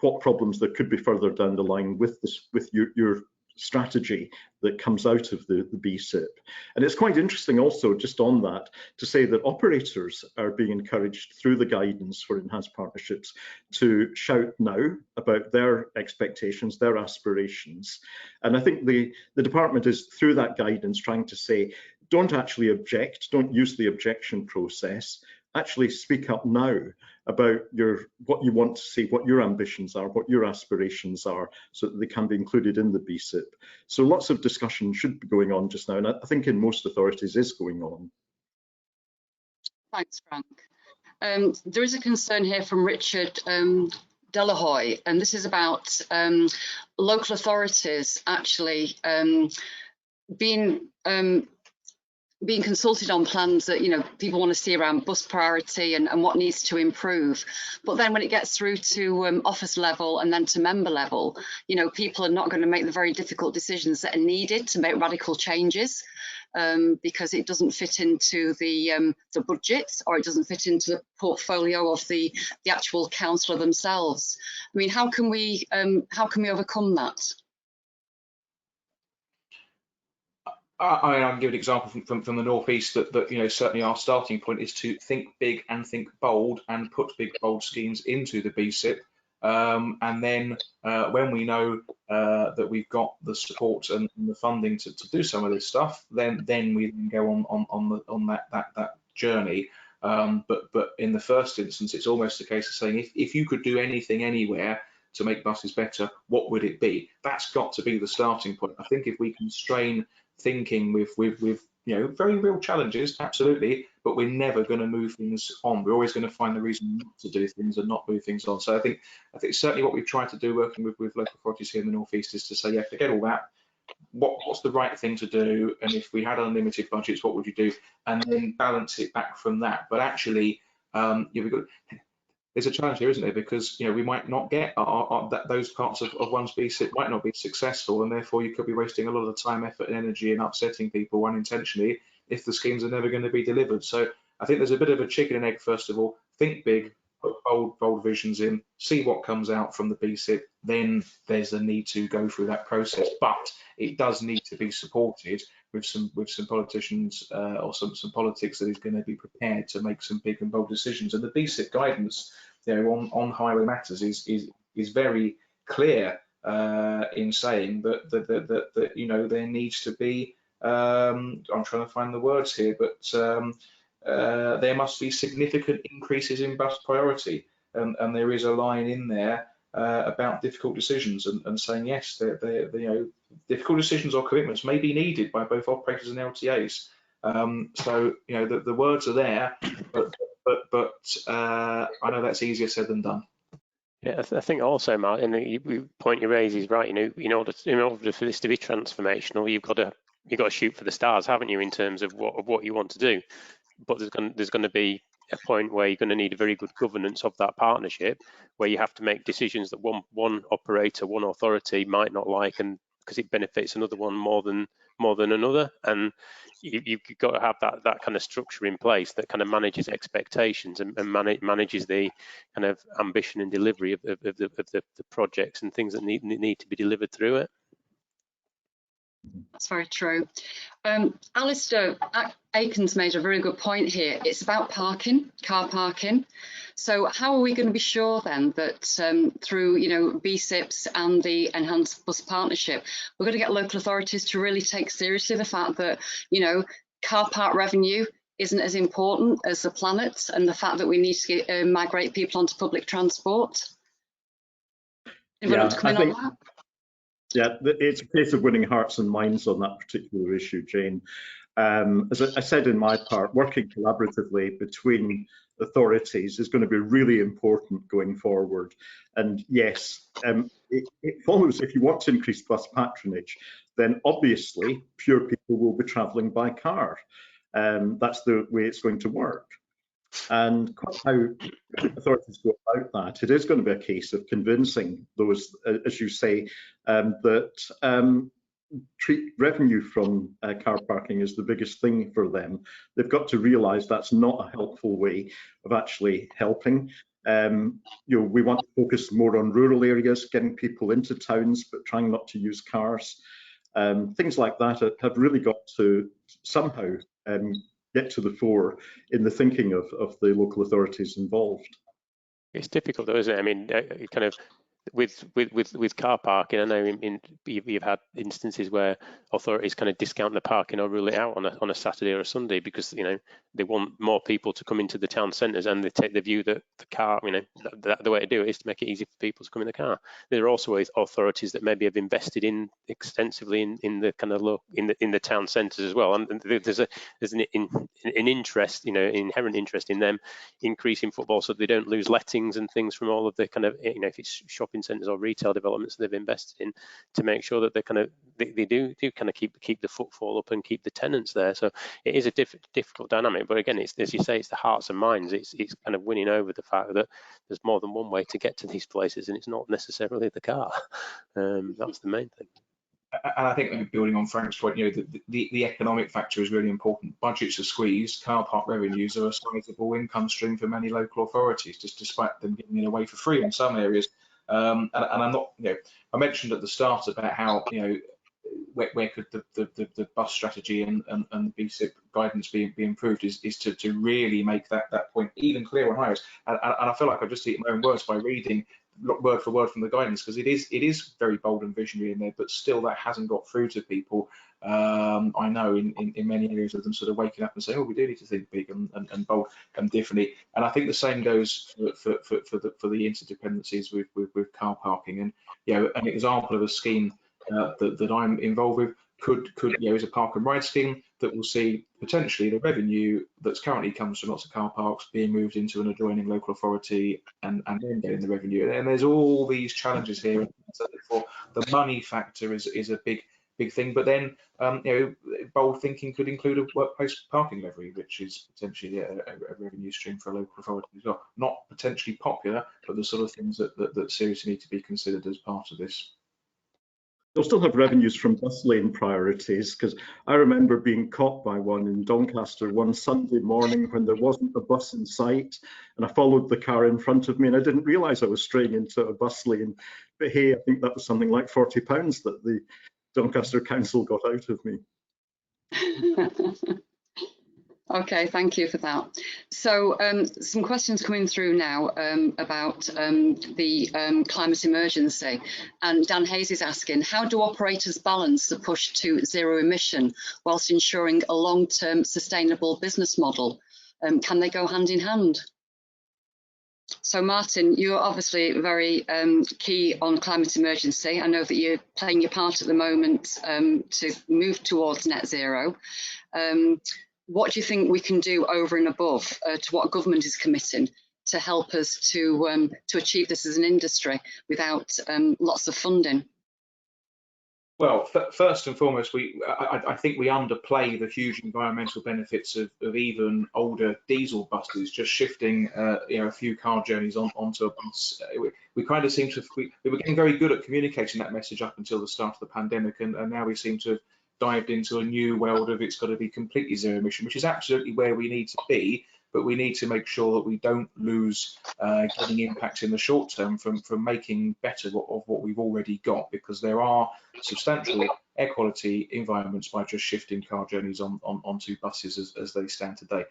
what problems there could be further down the line with this, with your strategy that comes out of the BSIP. And it's quite interesting also, just on that, to say that operators are being encouraged through the guidance for enhanced partnerships to shout now about their expectations, their aspirations. And I think the department is, through that guidance, trying to say, don't actually object, don't use the objection process, actually speak up now about what you want to see, what your ambitions are, what your aspirations are, so that they can be included in the BSIP. So lots of discussion should be going on just now, and I think in most authorities is going on. Thanks, Frank. There is a concern here from Richard Delahoy, and this is about local authorities actually being consulted on plans that, you know, people want to see around bus priority and what needs to improve. But then when it gets through to office level and then to member level, you know, people are not going to make the very difficult decisions that are needed to make radical changes because it doesn't fit into the budget, or it doesn't fit into the portfolio of the actual councillor themselves. I mean, how can we overcome that? I can give an example from the northeast that you know, certainly our starting point is to think big and think bold and put big bold schemes into the BSIP, and then when we know that we've got the support and the funding to do some of this stuff, then we can go on that journey. But in the first instance, it's almost a case of saying, if you could do anything anywhere to make buses better, what would it be? That's got to be the starting point. I think if we constrain thinking with you know, very real challenges, absolutely, but we're never going to move things on. We're always going to find the reason not to do things and not move things on. So I think certainly what we've tried to do working with local authorities here in the northeast is to say, yeah, forget all that. What's the right thing to do? And if we had unlimited budgets, what would you do? And then balance it back from that. But actually, there's a challenge here, isn't there? Because, you know, we might not get those parts of one's BSIP might not be successful, and therefore you could be wasting a lot of time, effort, and energy and upsetting people unintentionally if the schemes are never going to be delivered. So I think there's a bit of a chicken and egg. First of all, think big, put bold visions in, see what comes out from the BSIP. Then there's a need to go through that process, but it does need to be supported with some politicians or some politics that is going to be prepared to make some big and bold decisions. And the BSIP guidance, you know, on highway matters is very clear in saying that you know, there needs to be I'm trying to find the words here, but there must be significant increases in bus priority, and there is a line in there about difficult decisions and saying yes, you know, difficult decisions or commitments may be needed by both operators and LTAs. So you know, the words are there, but I know that's easier said than done. Yeah, I think also, Martin, the point you raise is right. You know, in order for this to be transformational, you've got to shoot for the stars, haven't you, in terms of what you want to do. But there's going to be a point where you're going to need a very good governance of that partnership, where you have to make decisions that one operator, one authority might not like, and because it benefits another one more than another, and you've got to have that kind of structure in place that kind of manages expectations and manages the kind of ambition and delivery of the projects and things that need to be delivered through it. That's very true. Alistair Aiken's made a very good point here. It's about parking, car parking. So how are we going to be sure then that through BSIPs and the Enhanced Bus Partnership, we're going to get local authorities to really take seriously the fact that car park revenue isn't as important as the planet, and the fact that we need to migrate people onto public transport? Anyone want to come in on that? Yeah, it's a case of winning hearts and minds on that particular issue, Jane. As I said in my part, working collaboratively between authorities is going to be really important going forward. And yes, it follows, if you want to increase bus patronage, then obviously fewer people will be travelling by car. That's the way it's going to work. And how authorities go about that, it is going to be a case of convincing those, as you say, that treat revenue from car parking as the biggest thing for them. They've got to realise that's not a helpful way of actually helping. We want to focus more on rural areas, getting people into towns, but trying not to use cars. Things like that have really got to somehow get to the fore in the thinking of the local authorities involved. It's difficult though, isn't it? I mean, kind of with car parking, I know you've had instances where authorities kind of discount the parking or rule it out on a Saturday or a Sunday because they want more people to come into the town centres, and they take the view that the car, the way to do it is to make it easy for people to come in the car. There are also authorities that maybe have invested in extensively in the kind of in the town centres as well, and there's an interest, inherent interest in them increasing football so they don't lose lettings and things from all of the kind of if it's shopping centres or retail developments they've invested in, to make sure that they do kind of keep the footfall up and keep the tenants there. So it is a difficult dynamic, but again, it's, as you say, it's the hearts and minds. It's kind of winning over the fact that there's more than one way to get to these places, and it's not necessarily the car. That's the main thing. And I think, building on Frank's point, the economic factor is really important. Budgets are squeezed. Car park revenues are a sizable income stream for many local authorities, just despite them giving it away for free in some areas. And I'm not, I mentioned at the start about how, where could the bus strategy and the BSIP guidance be improved is to really make that point even clearer on highways. And I feel like I've just eaten my own words by reading word for word from the guidance, because it is very bold and visionary in there, but still that hasn't got through to people. I know in many areas of them sort of waking up and saying, oh, we do need to think big and bold and differently. And I think the same goes for the interdependencies with car parking. And an example of a scheme that I'm involved with could is a park and ride scheme that will see potentially the revenue that's currently comes from lots of car parks being moved into an adjoining local authority and then getting the revenue. And there's all these challenges here. So therefore, the money factor is a big thing. But then bold thinking could include a workplace parking levy, which is potentially a revenue stream for a local authority as well. Not potentially popular, but the sort of things that seriously need to be considered as part of this. They'll still have revenues from bus lane priorities, because I remember being caught by one in Doncaster one Sunday morning when there wasn't a bus in sight, and I followed the car in front of me, and I didn't realise I was straying into a bus lane. But hey, I think that was something like £40 that the Doncaster Council got out of me. Okay, thank you for that. So some questions coming through now about the climate emergency. And Dan Hayes is asking, how do operators balance the push to zero emission whilst ensuring a long-term sustainable business model? Can they go hand in hand? So Martin, you're obviously very key on climate emergency. I know that you're playing your part at the moment to move towards net zero. What do you think we can do over and above to what government is committing to help us to achieve this as an industry without lots of funding? Well, first and foremost, I think we underplay the huge environmental benefits of even older diesel buses. Just shifting, a few car journeys onto a bus. We kind of seem to we were getting very good at communicating that message up until the start of the pandemic, and now we seem to have dived into a new world of it's got to be completely zero emission, which is absolutely where we need to be. But we need to make sure that we don't lose getting impact in the short term from making better of what we've already got, because there are substantial air quality environments by just shifting car journeys onto buses as they stand today.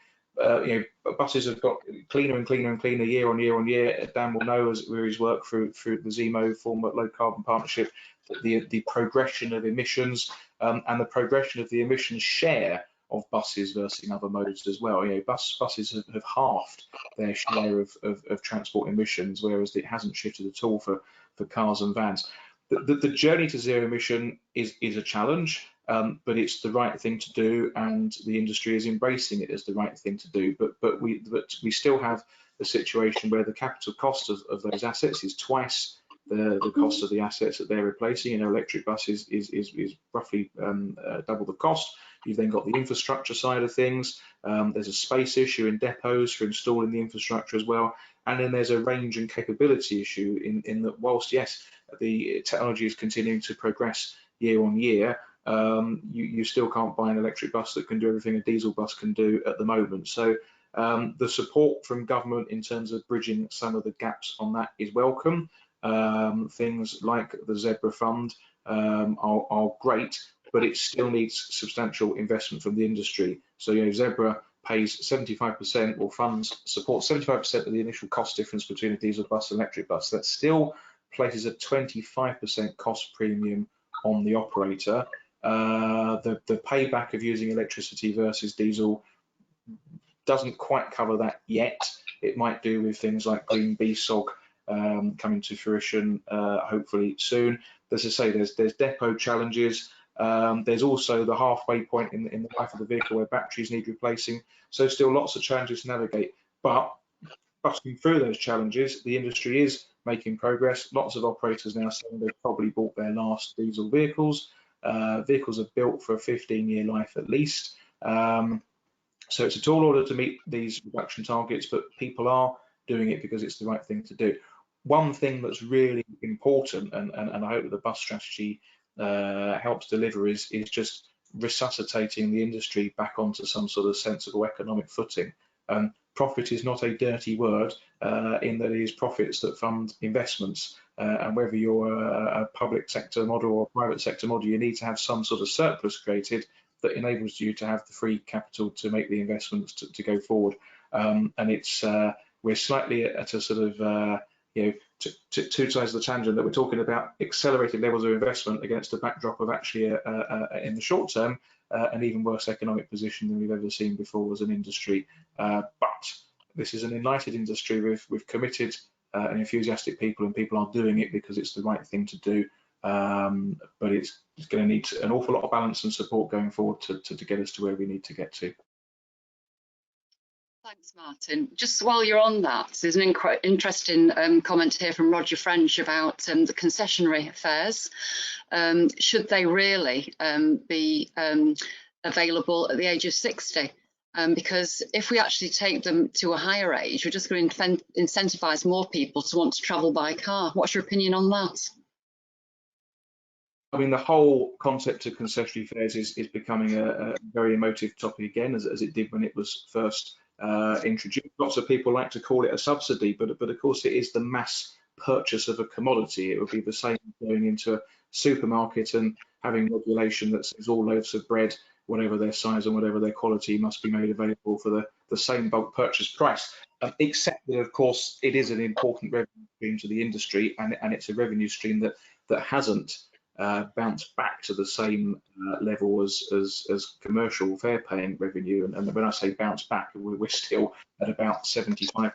Buses have got cleaner and cleaner and cleaner year on year on year. Dan will know, as where he's worked through the ZEMO former low carbon partnership, that the progression of emissions and the progression of the emissions share of buses versus other modes as well. Buses have halved their share of transport emissions, whereas it hasn't shifted at all for cars and vans. The journey to zero emission is a challenge, but it's the right thing to do, and the industry is embracing it as the right thing to do. But we still have a situation where the capital cost of those assets is twice the cost of the assets that they're replacing. Electric buses is roughly double the cost. You've then got the infrastructure side of things. There's a space issue in depots for installing the infrastructure as well. And then there's a range and capability issue in that whilst, yes, the technology is continuing to progress year on year, you still can't buy an electric bus that can do everything a diesel bus can do at the moment. So the support from government in terms of bridging some of the gaps on that is welcome. Things like the Zebra Fund are great, but it still needs substantial investment from the industry. So Zebra pays 75%, or funds support 75% of the initial cost difference between a diesel bus and electric bus. That still places a 25% cost premium on the operator. The payback of using electricity versus diesel doesn't quite cover that yet. It might do with things like green BSOG coming to fruition hopefully soon. As I say, there's depot challenges. There's also the halfway point in the life of the vehicle where batteries need replacing. So still lots of challenges to navigate. But busting through those challenges, the industry is making progress. Lots of operators now saying they've probably bought their last diesel vehicles. Vehicles are built for a 15-year life at least. So it's a tall order to meet these reduction targets, but people are doing it because it's the right thing to do. One thing that's really important, and I hope that the bus strategy helps deliver, is just resuscitating the industry back onto some sort of sensible economic footing. Profit is not a dirty word, in that it is profits that fund investments, and whether you're a public sector model or a private sector model, you need to have some sort of surplus created that enables you to have the free capital to make the investments to go forward. And it's we're slightly at a sort of two sides of the tangent, that we're talking about accelerated levels of investment against a backdrop of actually in the short term an even worse economic position than we've ever seen before as an industry. But this is an enlightened industry with committed and enthusiastic people, and people are doing it because it's the right thing to do. But it's going to need an awful lot of balance and support going forward to get us to where we need to get to. Thanks, Martin. Just while you're on that, there's an interesting comment here from Roger French about the concessionary fares. Should they really be available at the age of 60? Because if we actually take them to a higher age, we're just going to incentivise more people to want to travel by car. What's your opinion on that? I mean, the whole concept of concessionary fares is becoming a very emotive topic again, as it did when it was first introduced. Lots of people like to call it a subsidy, but of course it is the mass purchase of a commodity. It would be the same going into a supermarket and having regulation that says all loaves of bread, whatever their size and whatever their quality, must be made available for the same bulk purchase price. Except that, of course, it is an important revenue stream to the industry, and it's a revenue stream that hasn't bounced back to the same level as commercial fare paying revenue. And when I say bounce back, we're still at about 75%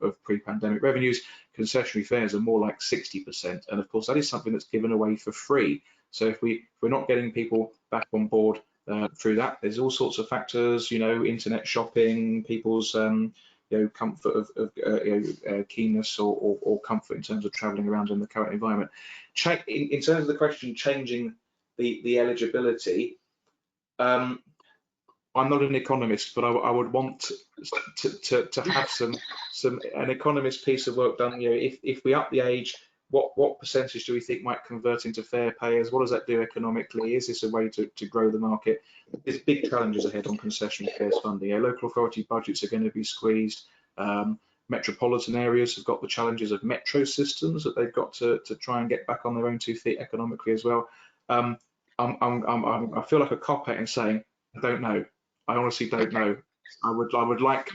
of pre-pandemic revenues. Concessionary fares are more like 60%, and of course that is something that's given away for free. So if we're not getting people back on board through that, there's all sorts of factors, internet shopping, people's comfort of keenness or comfort in terms of travelling around in the current environment. In terms of the question, changing the eligibility, I'm not an economist, but I would want to have an economist piece of work done. If we up the age, what percentage do we think might convert into fair payers? What does that do economically? Is this a way to grow the market? There's big challenges ahead on concessional fares funding. Local authority budgets are going to be squeezed. Metropolitan areas have got the challenges of metro systems that they've got to try and get back on their own 2 feet economically as well. I feel like a cop-out in saying I don't know. I honestly don't know. I would like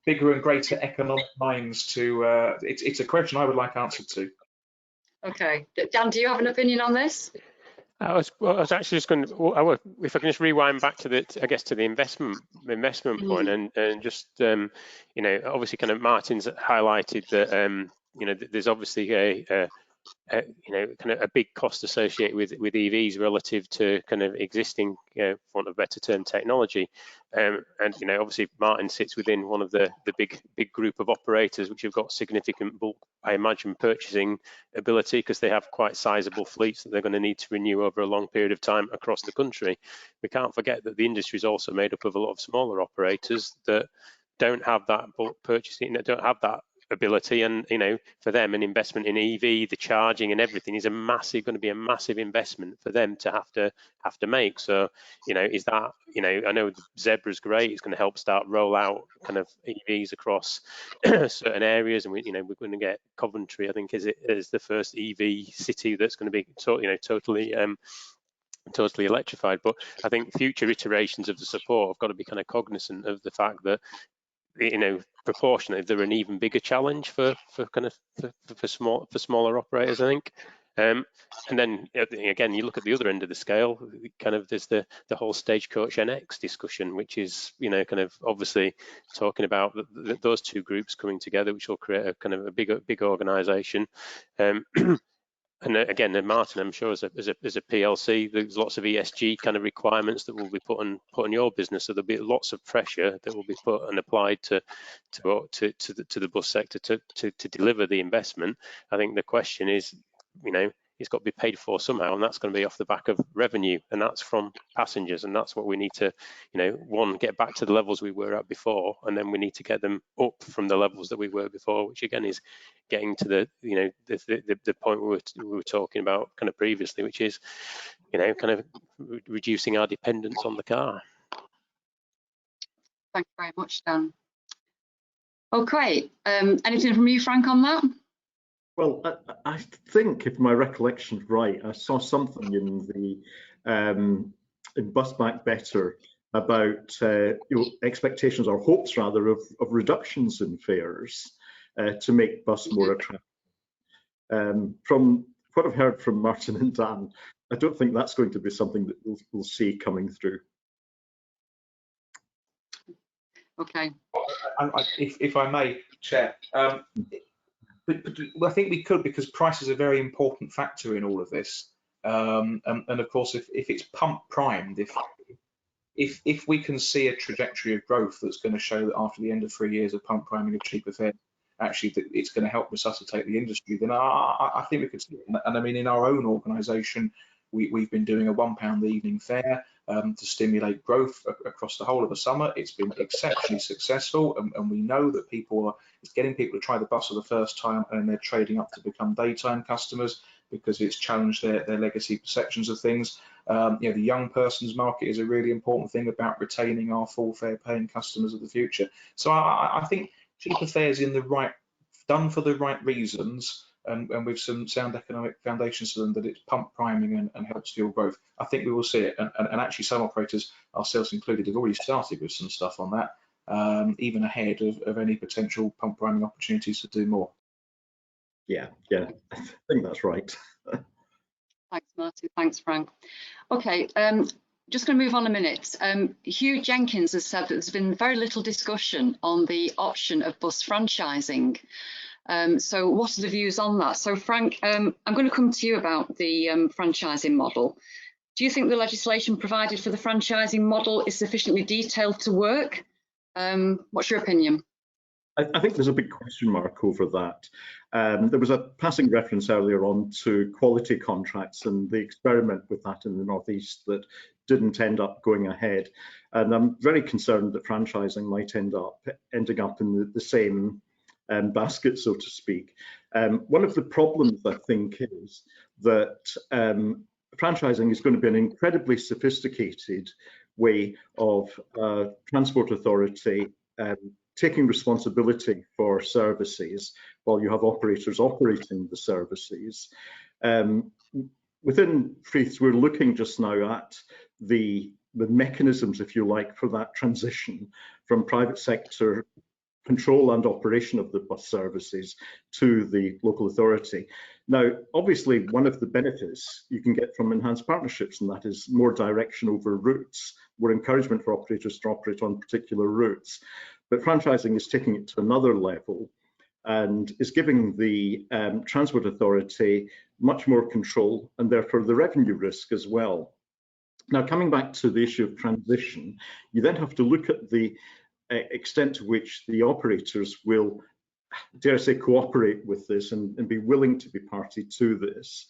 bigger and greater economic minds to. It's a question I would like answered to. Okay, Dan, do you have an opinion on this? I was actually just going to, if I can just rewind back to the investment point, and just obviously kind of Martin's highlighted that there's obviously a kind of a big cost associated with EVs relative to kind of existing, for want of a better term, technology, and obviously Martin sits within one of the big group of operators which have got significant bulk, I imagine, purchasing ability, because they have quite sizable fleets that they're going to need to renew over a long period of time across the country. We can't forget that the industry is also made up of a lot of smaller operators that don't have that bulk purchasing, that don't have that ability, and for them an investment in EV, the charging and everything is going to be a massive investment for them to have to make. So is that, I know Zebra's great, it's going to help start roll out kind of EVs across certain areas, and we're going to get Coventry, I think, is the first EV city that's going to be totally electrified. But I think future iterations of the support have got to be kind of cognizant of the fact that proportionately they're an even bigger challenge for smaller operators, I think. And then again, you look at the other end of the scale, kind of there's the whole Stagecoach NX discussion, which is kind of obviously talking about those two groups coming together, which will create a kind of a big organisation. And again, Martin, I'm sure as a PLC, there's lots of ESG kind of requirements that will be put on your business. So there'll be lots of pressure that will be put and applied to the bus sector to deliver the investment. I think the question is, it's got to be paid for somehow, and that's going to be off the back of revenue, and that's from passengers, and that's what we need to, one, get back to the levels we were at before, and then we need to get them up from the levels that we were before, which again is getting to the point we were talking about kind of previously, which is kind of reducing our dependence on the car. Thank you very much, Dan. Okay, anything from you, Frank, on that? Well, I think, if my recollection's right, I saw something in Bus Back Better about expectations, or hopes rather, of reductions in fares to make bus more attractive. From what I've heard from Martin and Dan, I don't think that's going to be something that we'll see coming through. Okay. If I may, Chair. But I think we could, because price is a very important factor in all of this. And of course, if it's pump primed, if we can see a trajectory of growth that's going to show that after the end of 3 years of pump priming of cheaper fare, actually that it's going to help resuscitate the industry, then I think we could see it. And I mean, in our own organisation, we've been doing a £1 evening fare to stimulate growth across the whole of the summer. It's been exceptionally successful, and we know that it's getting people to try the bus for the first time, and they're trading up to become daytime customers because it's challenged their legacy perceptions of things. The young person's market is a really important thing about retaining our full fare paying customers of the future. So I think cheaper fares done for the right reasons, and with some sound economic foundations to them, that it's pump priming and helps fuel growth. I think we will see it, and actually some operators, ourselves included, have already started with some stuff on that, even ahead of any potential pump priming opportunities to do more. Yeah, I think that's right. Thanks, Martin. Thanks, Frank. Okay, just going to move on a minute. Hugh Jenkins has said that there's been very little discussion on the option of bus franchising. So what are the views on that? So Frank, I'm going to come to you about the franchising model. Do you think the legislation provided for the franchising model is sufficiently detailed to work? What's your opinion? I think there's a big question mark over that. There was a passing reference earlier on to quality contracts and the experiment with that in the Northeast that didn't end up going ahead. And I'm very concerned that franchising might ending up in the same basket, so to speak. One of the problems, I think, is that franchising is going to be an incredibly sophisticated way of transport authority taking responsibility for services while you have operators operating the services. Within Freeths, we're looking just now at the mechanisms, if you like, for that transition from private sector control and operation of the bus services to the local authority. Now, obviously, one of the benefits you can get from enhanced partnerships, and that is more direction over routes, more encouragement for operators to operate on particular routes. But franchising is taking it to another level and is giving the Transport Authority much more control and therefore the revenue risk as well. Now, coming back to the issue of transition, you then have to look at the extent to which the operators will, dare I say, cooperate with this and be willing to be party to this.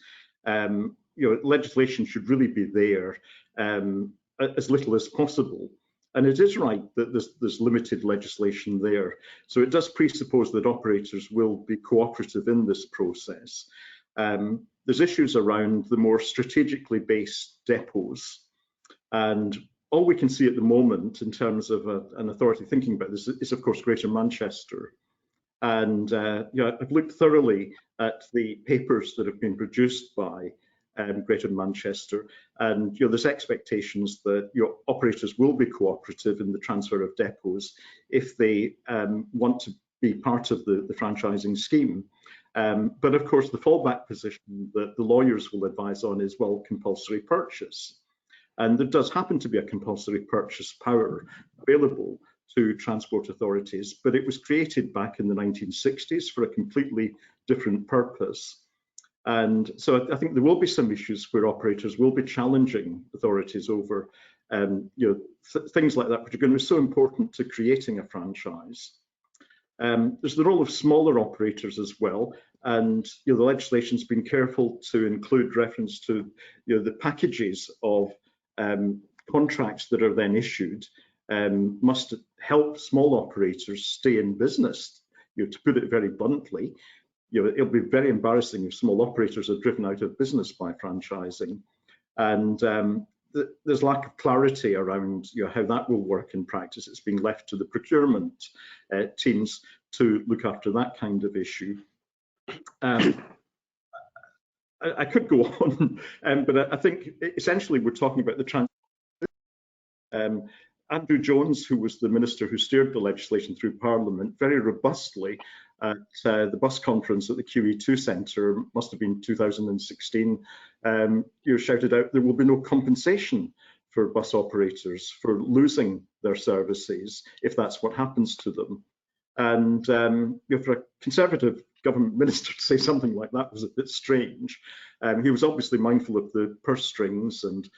Legislation should really be there as little as possible. And it is right that there's limited legislation there. So it does presuppose that operators will be cooperative in this process. There's issues around the more strategically based depots. And all we can see at the moment in terms of an authority thinking about this is, of course, Greater Manchester. And I've looked thoroughly at the papers that have been produced by Greater Manchester, and there's expectations that your operators will be cooperative in the transfer of depots if they want to be part of the franchising scheme. But of course, the fallback position that the lawyers will advise on is, well, compulsory purchase. And there does happen to be a compulsory purchase power available to transport authorities, but it was created back in the 1960s for a completely different purpose. And so I think there will be some issues where operators will be challenging authorities over things like that, which are going to be so important to creating a franchise. There's the role of smaller operators as well, and the legislation's been careful to include reference to the packages of contracts that are then issued must help small operators stay in business. To put it very bluntly, it'll be very embarrassing if small operators are driven out of business by franchising, and there's lack of clarity around how that will work in practice. It's being left to the procurement teams to look after that kind of issue. I could go on, but I think essentially we're talking about the transition. Andrew Jones, who was the minister who steered the legislation through Parliament, very robustly at the bus conference at the QE2 Centre, must have been 2016, shouted out there will be no compensation for bus operators for losing their services if that's what happens to them. And for a Conservative government minister to say something like that was a bit strange. He was obviously mindful of the purse strings and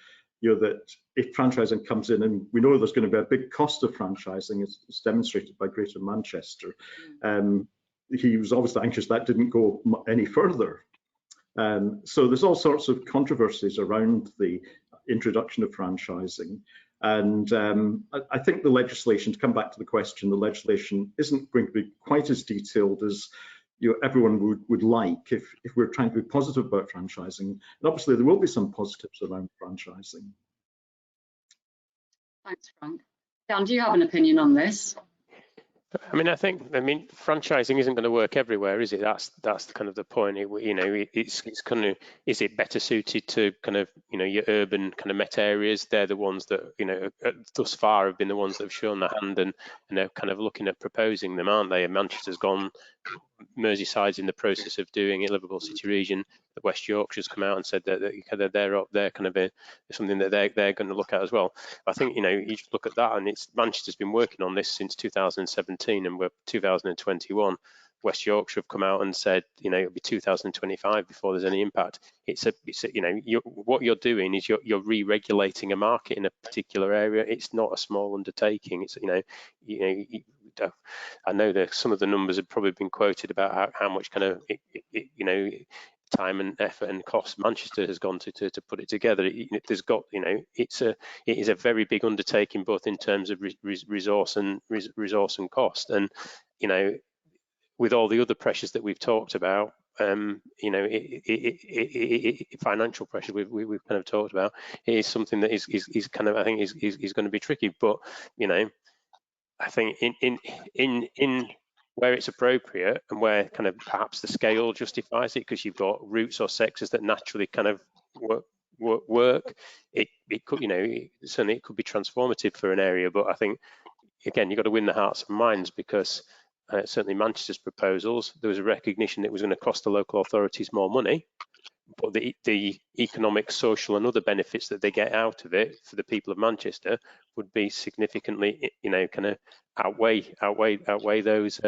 that if franchising comes in, and we know there's going to be a big cost of franchising, as demonstrated by Greater Manchester, he was obviously anxious that didn't go any further. So there's all sorts of controversies around the introduction of franchising. And I think the legislation, to come back to the question, the legislation isn't going to be quite as detailed as everyone would like if we're trying to be positive about franchising. And obviously there will be some positives around franchising. Thanks, Frank. Dan, do you have an opinion on this? I mean, franchising isn't going to work everywhere, is it? That's kind of the point. It's kind of, is it better suited to kind of your urban kind of meta areas? They're the ones that thus far have been the ones that have shown their hand and they're kind of looking at proposing them, aren't they? And Manchester's gone. Merseyside's in the process of doing it. Liverpool City Region, the West Yorkshire's come out and said that they're kind of something that they're going to look at as well. I think you just look at that, and Manchester's been working on this since 2017, and we're 2021. West Yorkshire have come out and said it'll be 2025 before there's any impact. What you're doing is you're re-regulating a market in a particular area. It's not a small undertaking. It's I know that some of the numbers have probably been quoted about how much kind of time and effort and cost Manchester has gone to put it together. It is a very big undertaking, both in terms of resource and cost, and with all the other pressures that we've talked about, financial pressure we've kind of talked about, it is something that is kind of, I think, is going to be tricky. But I think in where it's appropriate and where kind of perhaps the scale justifies it, because you've got routes or sectors that naturally kind of work, it could, certainly it could be transformative for an area. But I think, again, you've got to win the hearts and minds, because certainly Manchester's proposals, there was a recognition it was going to cost the local authorities more money, but the economic, social and other benefits that they get out of it for the people of Manchester would be significantly, kind of outweigh those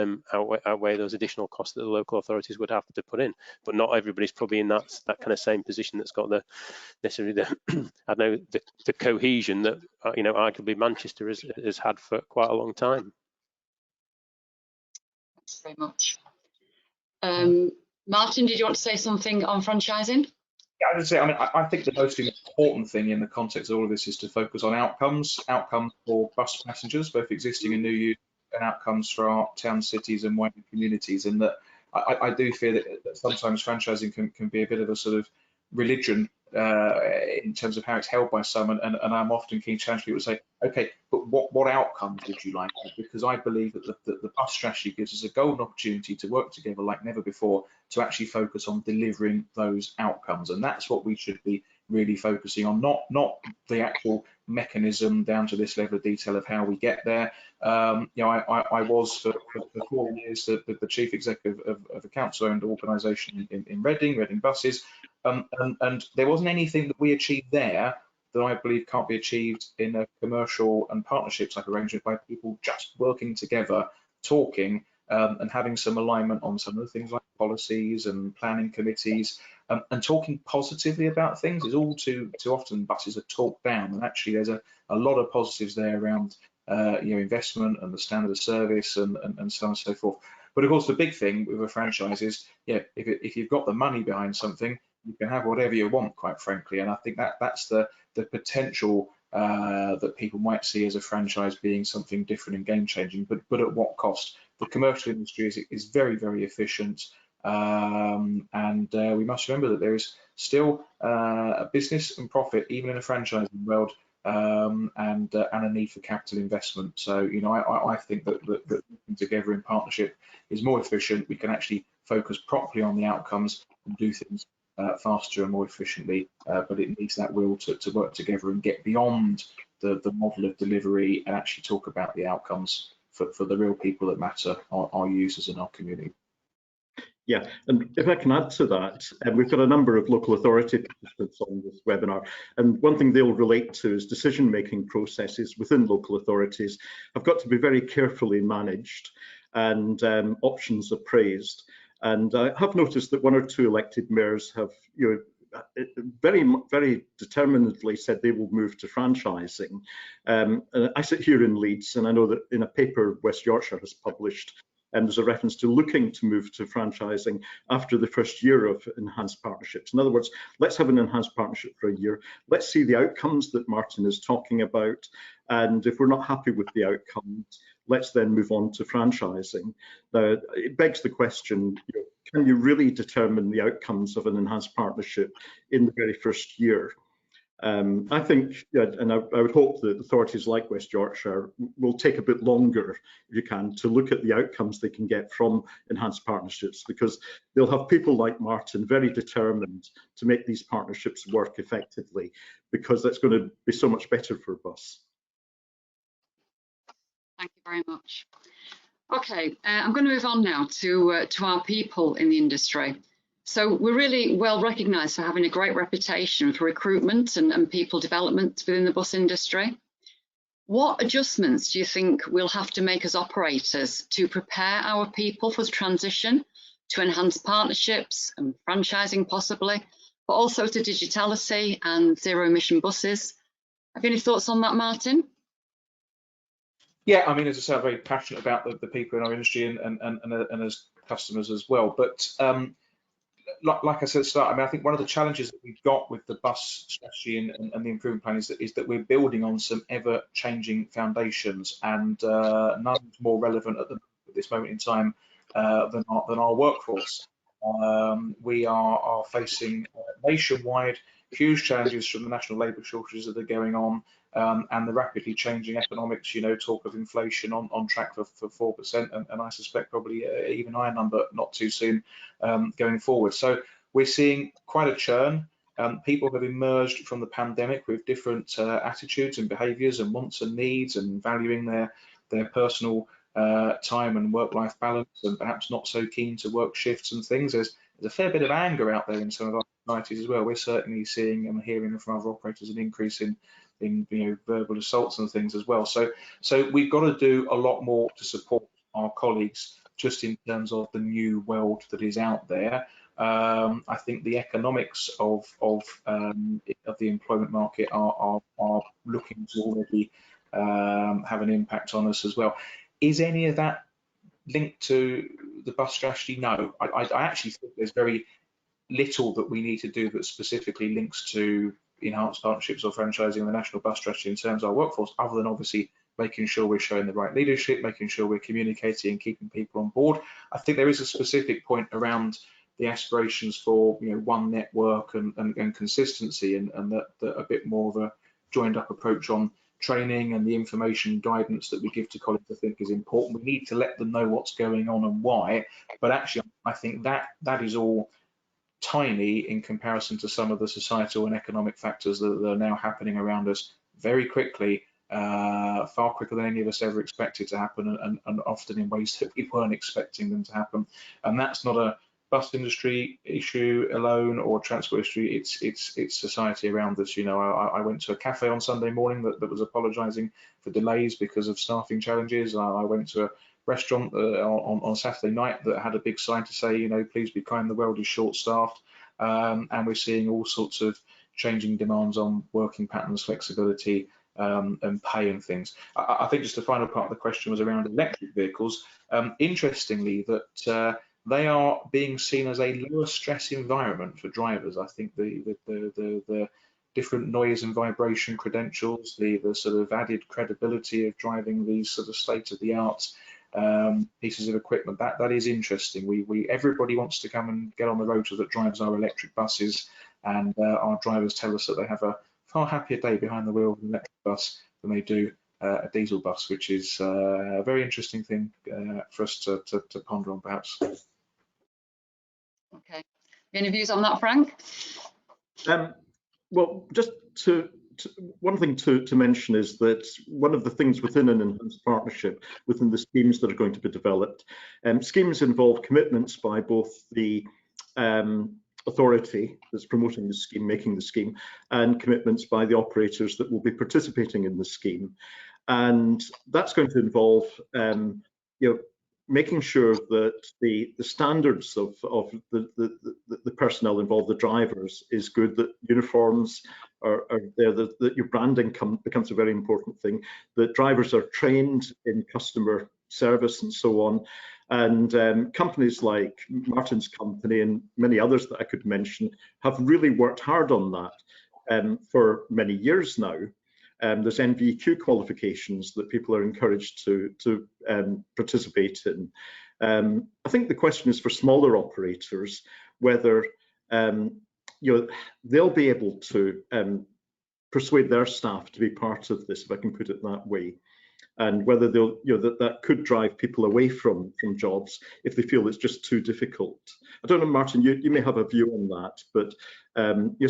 additional costs that the local authorities would have to put in. But not everybody's probably in that kind of same position that's got necessarily the cohesion that arguably Manchester has had for quite a long time. Thanks very much. Martin, did you want to say something on franchising? Yeah, I would say, I think the most important thing in the context of all of this is to focus on outcomes for bus passengers, both existing and new users, and outcomes for our towns, cities and wider communities. And that I do fear that sometimes franchising can be a bit of a sort of religion in terms of how it's held by some, and I'm often keen to challenge people to say, okay, but what outcomes would you like? Because I believe that the bus strategy gives us a golden opportunity to work together like never before to actually focus on delivering those outcomes, and that's what we should be really focusing on, not the actual mechanism down to this level of detail of how we get there. I was for 4 years the chief executive of a council-owned organisation in Reading Buses, and there wasn't anything that we achieved there that I believe can't be achieved in a commercial and partnership type arrangement by people just working together, talking, and having some alignment on some of the things like policies and planning committees, and talking positively about things. Is all too often buses are talked down, and actually there's a lot of positives there around investment and the standard of service and so on and so forth. But of course the big thing with a franchise is, if you've got the money behind something, you can have whatever you want, quite frankly. And I think that's the potential that people might see as a franchise being something different and game changing, but at what cost? The commercial industry is very, very efficient, and we must remember that there is still a business and profit even in a franchising world, and a need for capital investment. So I think that working together in partnership is more efficient. We can actually focus properly on the outcomes and do things faster and more efficiently, but it needs that will to work together and get beyond the model of delivery and actually talk about the outcomes for the real people that matter, our users and our community. Yeah, and if I can add to that, we've got a number of local authority participants on this webinar, and one thing they'll relate to is decision-making processes within local authorities have got to be very carefully managed and options appraised. And I have noticed that 1 or 2 elected mayors have, very, very determinedly said they will move to franchising. I sit here in Leeds, and I know that in a paper West Yorkshire has published, and there's a reference to looking to move to franchising after the first year of enhanced partnerships. In other words, let's have an enhanced partnership for a year. Let's see the outcomes that Martin is talking about. And if we're not happy with the outcomes, let's then move on to franchising. Now, it begs the question, can you really determine the outcomes of an enhanced partnership in the very first year? I think, and I would hope that authorities like West Yorkshire will take a bit longer, if you can, to look at the outcomes they can get from enhanced partnerships, because they'll have people like Martin very determined to make these partnerships work effectively, because that's going to be so much better for bus. Thank you very much. Okay, I'm going to move on now to our people in the industry. So we're really well recognised for having a great reputation for recruitment and people development within the bus industry. What adjustments do you think we'll have to make as operators to prepare our people for the transition to enhanced partnerships and franchising possibly, but also to digitality and zero emission buses? Have you any thoughts on that, Martin? Yeah, I mean, as I say, I'm very passionate about the people in our industry and as customers as well. But like I said at the start, I mean, I think one of the challenges that we've got with the bus strategy and the improvement plan is that we're building on some ever-changing foundations, and none's more relevant at this moment in time than our workforce. We are facing nationwide huge challenges from the national labour shortages that are going on, and the rapidly changing economics. Talk of inflation on track for 4%, and I suspect probably even higher number not too soon going forward. So we're seeing quite a churn. People have emerged from the pandemic with different attitudes and behaviours and wants and needs, and valuing their personal time and work-life balance, and perhaps not so keen to work shifts and things. There's a fair bit of anger out there in some of our societies as well. We're certainly seeing and hearing from other operators an increase in verbal assaults and things as well. So we've got to do a lot more to support our colleagues just in terms of the new world that is out there. I think the economics of the employment market are looking to already have an impact on us as well. Is any of that linked to the bus strategy? No, I actually think there's very little that we need to do that specifically links to enhanced partnerships or franchising the national bus strategy in terms of our workforce, other than obviously making sure we're showing the right leadership, making sure we're communicating and keeping people on board. I think there is a specific point around the aspirations for one network and consistency, and that a bit more of a joined up approach on training and the information guidance that we give to colleagues, I think, is important. We need to let them know what's going on and why, but actually I think that is all tiny in comparison to some of the societal and economic factors that are now happening around us very quickly, far quicker than any of us ever expected to happen, and often in ways that we weren't expecting them to happen. And that's not a bus industry issue alone or transport industry, it's society around us. I went to a cafe on Sunday morning that was apologising for delays because of staffing challenges. I went to a restaurant on Saturday night that had a big sign to say, please be kind, the world is short-staffed, and we're seeing all sorts of changing demands on working patterns, flexibility, and pay and things. I think just the final part of the question was around electric vehicles. Interestingly, that they are being seen as a lower stress environment for drivers. I think the different noise and vibration credentials, the sort of added credibility of driving these sort of state-of-the-art pieces of equipment, that is interesting. Everybody wants to come and get on the rotor that drives our electric buses, and our drivers tell us that they have a far happier day behind the wheel of an electric bus than they do a diesel bus, which is a very interesting thing for us to ponder on, perhaps. Okay, any views on that, Frank? Well, just one thing to mention is that one of the things within an enhanced partnership, within the schemes that are going to be developed, schemes involve commitments by both the authority that's promoting the scheme, making the scheme, and commitments by the operators that will be participating in the scheme. And that's going to involve making sure that the standards of the personnel involved, the drivers, is good, that uniforms are there, that your branding becomes a very important thing, that drivers are trained in customer service and so on. And companies like Martin's company and many others that I could mention have really worked hard on that for many years now. There's NVQ qualifications that people are encouraged to participate in. I think the question is for smaller operators whether they'll be able to persuade their staff to be part of this, if I can put it that way, and whether they'll that could drive people away from jobs if they feel it's just too difficult. I don't know, Martin, you may have a view on that, but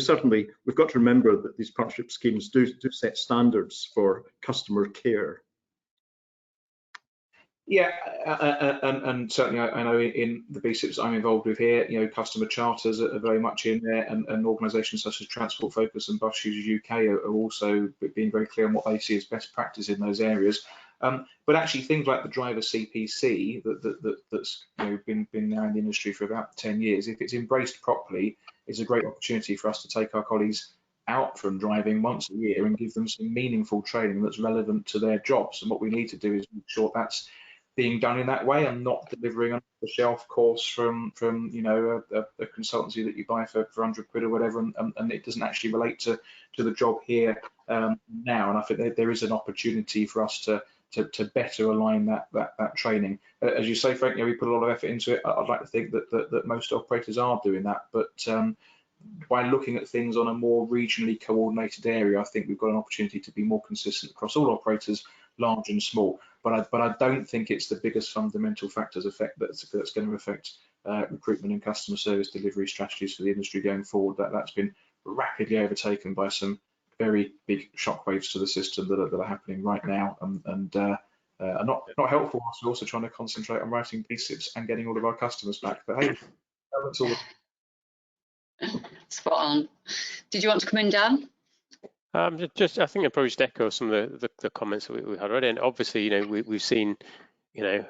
certainly we've got to remember that these partnership schemes do set standards for customer care. Yeah, and certainly I know in the BSIPs I'm involved with here, customer charters are very much in there, and organisations such as Transport Focus and Bus Users UK are also being very clear on what they see as best practice in those areas. But actually things like the driver CPC that's been now in the industry for about 10 years, if it's embraced properly, is a great opportunity for us to take our colleagues out from driving once a year and give them some meaningful training that's relevant to their jobs. And what we need to do is make sure that's being done in that way and not delivering a shelf course from you know a consultancy that you buy for 100 quid or whatever, and it doesn't actually relate to the job here now. And I think there is an opportunity for us to better align that training. As you say, Frank, you know, we put a lot of effort into it. I'd like to think that most operators are doing that, but by looking at things on a more regionally coordinated area, I think we've got an opportunity to be more consistent across all operators, large and small. But I don't think it's the biggest fundamental factors that's going to affect recruitment and customer service delivery strategies for the industry going forward. That's been rapidly overtaken by some very big shockwaves to the system that are happening right now, and are not helpful. We're also trying to concentrate on writing PSIPs and getting all of our customers back. But hey, that's all. Spot on. Did you want to come in, Dan? I think I'd probably just echo some of the comments that we had already. And obviously, you know, we've seen, you know,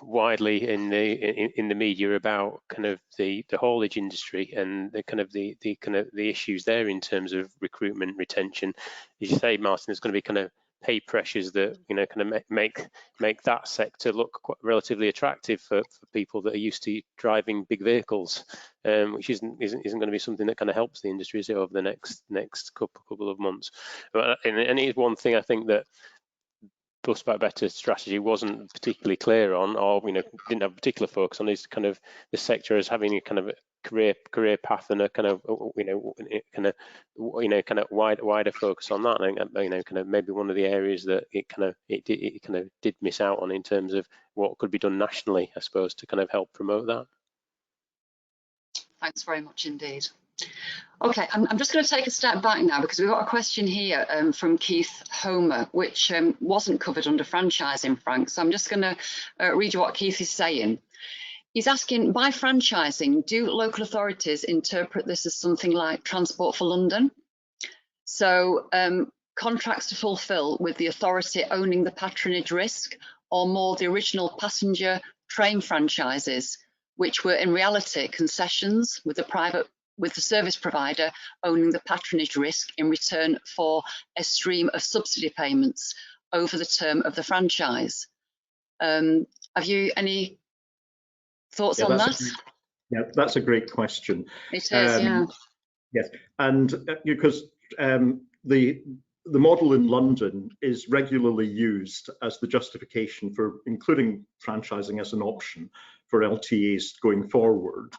widely in the media about kind of the haulage industry and the kind of the issues there in terms of recruitment, retention. As you say, Martin, there's going to be kind of pay pressures that, you know, kind of make that sector look quite relatively attractive for people that are used to driving big vehicles, which isn't going to be something that kind of helps the industry over the next couple of months. And it is one thing I think that Bus Back Better strategy wasn't particularly clear on, or, you know, didn't have a particular focus on, is kind of the sector as having a kind of career path and a kind of, kind of wider focus on that. And, you know, kind of maybe one of the areas that it kind of did miss out on in terms of what could be done nationally, I suppose, to kind of help promote that. Thanks very much indeed. Okay, I'm just going to take a step back now, because we've got a question here from Keith Homer, which wasn't covered under franchising, Frank. So I'm just going to read you what Keith is saying. He's asking, by franchising, do local authorities interpret this as something like Transport for London? So contracts to fulfil with the authority owning the patronage risk, or more the original passenger train franchises, which were in reality concessions with the service provider owning the patronage risk in return for a stream of subsidy payments over the term of the franchise. Have you any thoughts on that? Yeah, that's a great question. It is, yeah. Yes, and because the model in London is regularly used as the justification for including franchising as an option for LTAs going forward.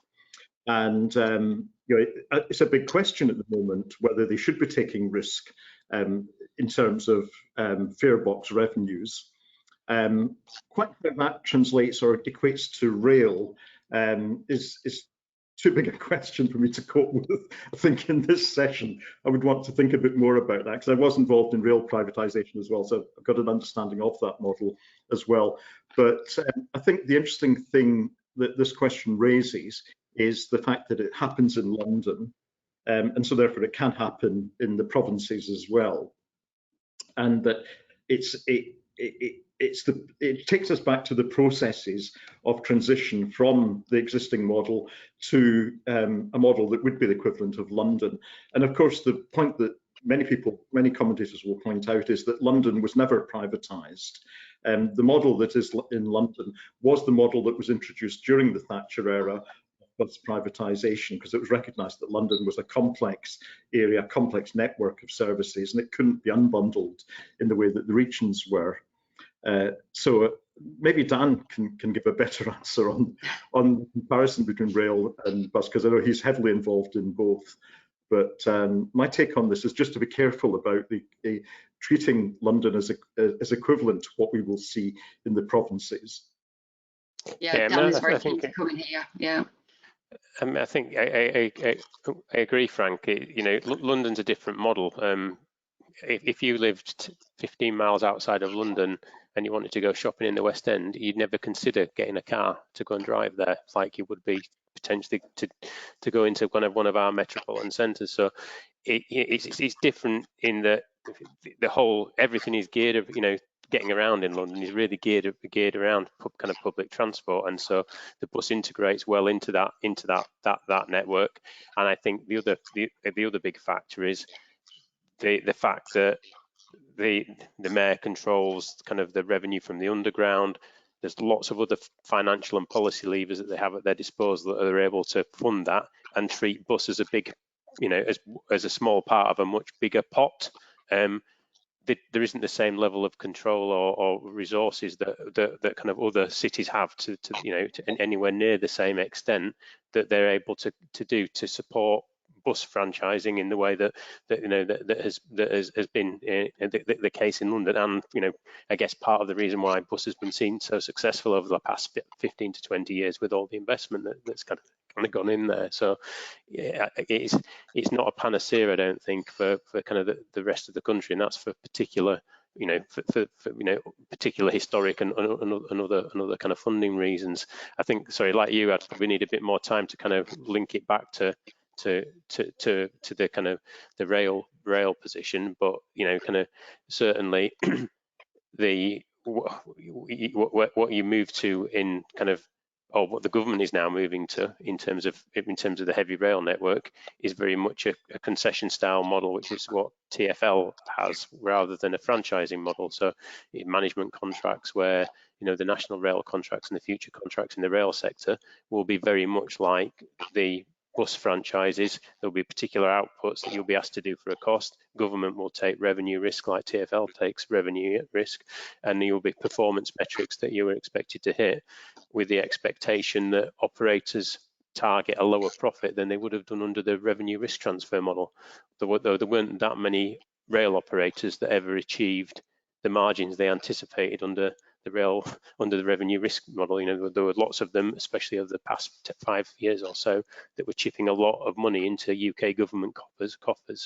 And you know, it's a big question at the moment whether they should be taking risk in terms of fare box revenues. Quite how that translates or equates to rail is too big a question for me to cope with. I think in this session I would want to think a bit more about that, because I was involved in rail privatisation as well, so I've got an understanding of that model as well. But I think the interesting thing that this question raises is the fact that it happens in London, and so therefore it can happen in the provinces as well, and that it takes us back to the processes of transition from the existing model to a model that would be the equivalent of London. And of course, the point that many commentators will point out is that London was never privatised. The model that is in London was the model that was introduced during the Thatcher era of privatisation, because it was recognised that London was a complex area, a complex network of services, and it couldn't be unbundled in the way that the regions were. So maybe Dan can give a better answer on the comparison between rail and bus, because I know he's heavily involved in both. But my take on this is just to be careful about the treating London as equivalent to what we will see in the provinces. Yeah, Dan is very keen to come in here. Yeah. I think I agree, Frank. You know, London's a different model. If you lived 15 miles outside of London and you wanted to go shopping in the West End, you'd never consider getting a car to go and drive there, like you would be potentially to go into one of our metropolitan centres. So it's different in that everything is geared, you know, getting around in London is really geared around kind of public transport, and so the bus integrates well into that network. And I think the other big factor is the fact that the mayor controls kind of the revenue from the underground. There's lots of other financial and policy levers that they have at their disposal that are able to fund that and treat bus as a big, as a small part of a much bigger pot. There isn't the same level of control or resources that kind of other cities have to anywhere near the same extent that they're able to do to support bus franchising in the way that has been the case in London. And I guess part of the reason why bus has been seen so successful over the past 15 to 20 years with all the investment that's kind of gone in there. So yeah, it's not a panacea, I don't think, for kind of the rest of the country, and that's for particular for particular historic and other kind of funding reasons. I think, sorry, like you, I'd probably need a bit more time to kind of link it back to the kind of the rail position, but kind of certainly what you move to in kind of, or what the government is now moving to in terms of the heavy rail network, is very much a concession style model, which is what TfL has, rather than a franchising model. So management contracts where the national rail contracts and the future contracts in the rail sector will be very much like the bus franchises. There'll be particular outputs that you'll be asked to do for a cost. Government will take revenue risk like TfL takes revenue risk, and there will be performance metrics that you are expected to hit, with the expectation that operators target a lower profit than they would have done under the revenue risk transfer model. Though there weren't that many rail operators that ever achieved the margins they anticipated under the revenue risk model. There were lots of them, especially over the past 5 years or so, that were chipping a lot of money into UK government coffers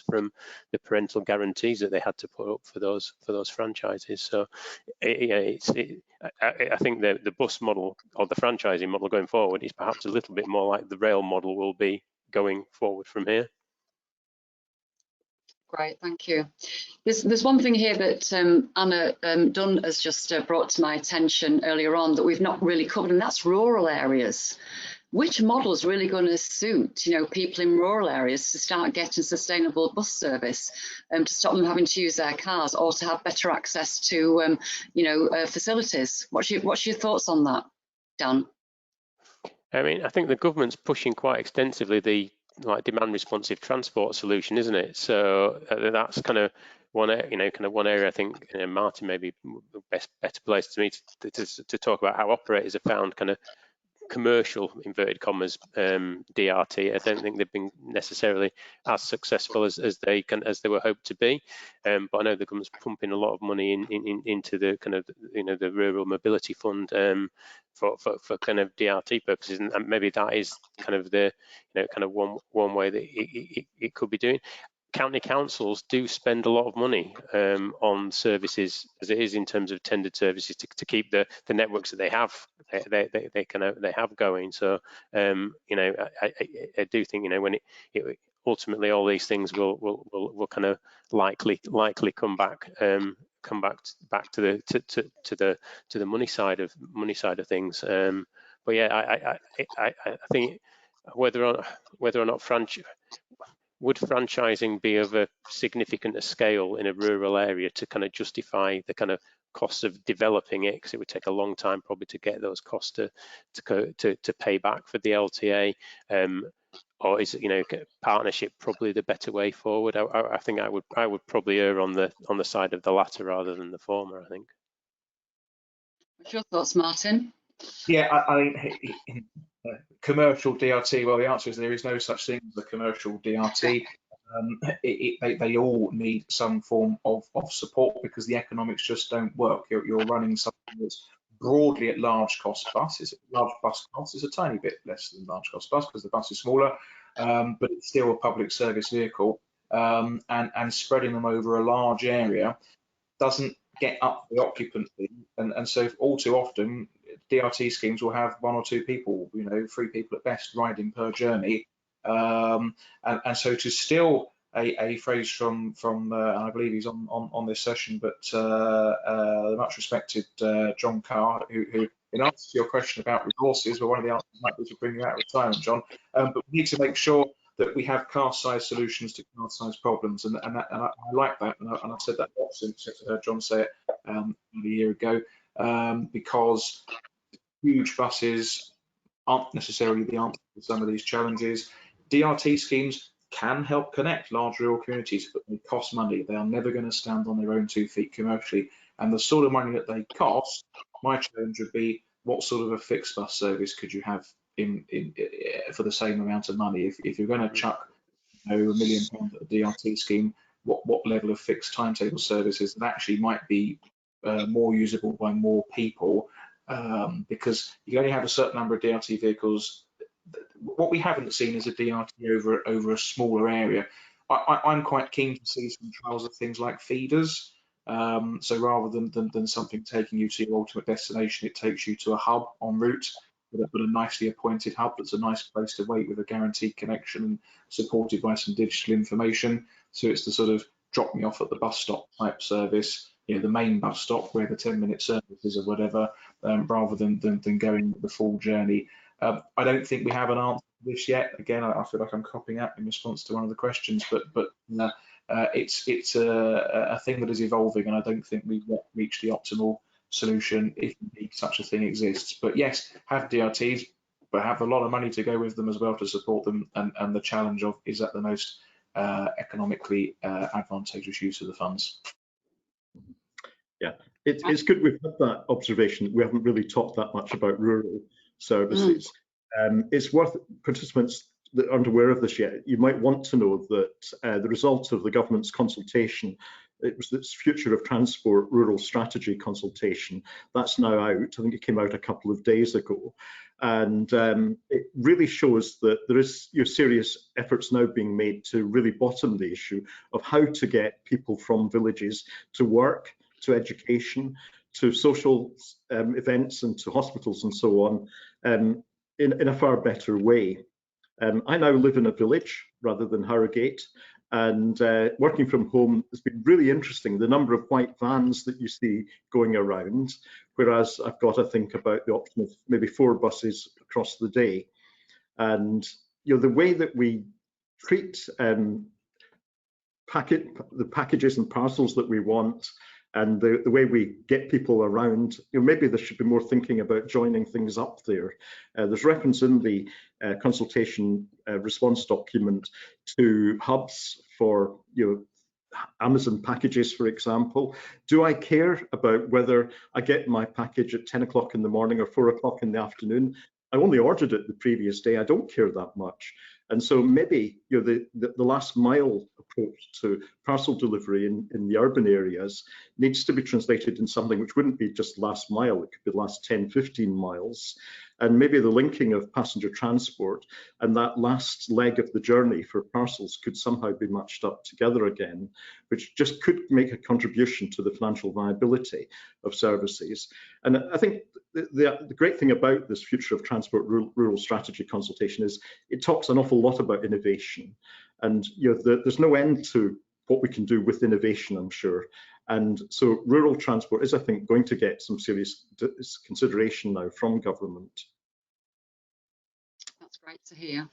from the parental guarantees that they had to put up for those franchises. So I think the bus model, or the franchising model going forward, is perhaps a little bit more like the rail model will be going forward from here. Great, thank you. There's one thing here that Anna Dunn has just brought to my attention earlier on that we've not really covered, and that's rural areas. Which model is really going to suit people in rural areas to start getting sustainable bus service, to stop them having to use their cars, or to have better access to facilities? What's your thoughts on that, Dan? I mean, I think the government's pushing quite extensively the demand responsive transport solution, isn't it? So that's kind of one area I think Martijn may be better placed to me to talk about how operators have found kind of commercial, inverted commas, DRT. I don't think they've been necessarily as successful as they were hoped to be, but I know the government's pumping a lot of money into the kind of the rural mobility fund for kind of DRT purposes, and maybe that is kind of the kind of one way that it could be doing. County councils do spend a lot of money on services as it is in terms of tendered services to keep the networks that they have going. So I do think when it ultimately all these things will kind of likely come back to the money side of things. But yeah, I think whether or not would franchising be of a significant scale in a rural area to kind of justify the kind of costs of developing it, because it would take a long time probably to get those costs to pay back for the LTA, or is partnership probably the better way forward? I think I would probably err on the side of the latter rather than the former, I think. What's your thoughts, Martijn? Yeah, I commercial DRT, well, the answer is there is no such thing as a commercial DRT. They all need some form of support because the economics just don't work. You're running something that's broadly at large cost bus. Large bus cost is a tiny bit less than large cost bus because the bus is smaller, but it's still a public service vehicle, and spreading them over a large area doesn't get up the occupancy, and so all too often DRT schemes will have 1 or 2 people, 3 people at best riding per journey, and so to still a phrase from and I believe he's on this session, but the much respected John Carr, who in answer to your question about resources, well, one of the answers might be to bring you out of retirement, John. But we need to make sure that we have car-sized solutions to car-sized problems, and I like that, and I've said that lots since I heard John say it a year ago, because huge buses aren't necessarily the answer to some of these challenges. DRT schemes can help connect large rural communities, but they cost money. They are never going to stand on their own 2 feet commercially, and the sort of money that they cost, my challenge would be, what sort of a fixed bus service could you have for the same amount of money? If you're going to chuck £1 million at a DRT scheme, what level of fixed timetable services that actually might be more usable by more people, because you only have a certain number of DRT vehicles. What we haven't seen is a DRT over a smaller area. I'm quite keen to see some trials of things like feeders. So rather than something taking you to your ultimate destination, it takes you to a hub en route, but a nicely appointed hub that's a nice place to wait with a guaranteed connection and supported by some digital information. So it's the sort of drop me off at the bus stop type service, you know, the main bus stop where the 10-minute service is or whatever, rather than going the full journey. I don't think we have an answer to this yet. Again, I feel like I'm copying out in response to one of the questions, but it's a thing that is evolving, and I don't think we've yet reached the optimal solution, if indeed such a thing exists. But yes, have DRTs, but have a lot of money to go with them as well to support them, and the challenge of, is that the most economically advantageous use of the funds? Yeah, it's good we've had that observation. We haven't really talked that much about rural services. It's worth participants that aren't aware of this yet. You might want to know that the result of the government's consultation, it was this Future of Transport Rural Strategy consultation, that's now out. I think it came out a couple of days ago, and it really shows that there is serious efforts now being made to really bottom the issue of how to get people from villages to work, to education, to social events, and to hospitals and so on, in a far better way. I now live in a village rather than Harrogate, and working from home has been really interesting, the number of white vans that you see going around, whereas I've got to think about the option of maybe 4 buses across the day. And the way that we treat the packages and parcels that we want, and the way we get people around, maybe there should be more thinking about joining things up there. There's reference in the consultation response document to hubs for Amazon packages, for example. Do I care about whether I get my package at 10 o'clock in the morning or 4 o'clock in the afternoon? I only ordered it the previous day. I don't care that much. And so maybe the last mile approach to parcel delivery in the urban areas needs to be translated in something which wouldn't be just last mile, it could be last 10, 15 miles. And maybe the linking of passenger transport and that last leg of the journey for parcels could somehow be matched up together again, which just could make a contribution to the financial viability of services. And I think the great thing about this Future of Transport Rural Strategy consultation is it talks an awful lot about innovation. And there's no end to what we can do with innovation, I'm sure. And so rural transport is, I think, going to get some serious consideration now from government. That's great to hear.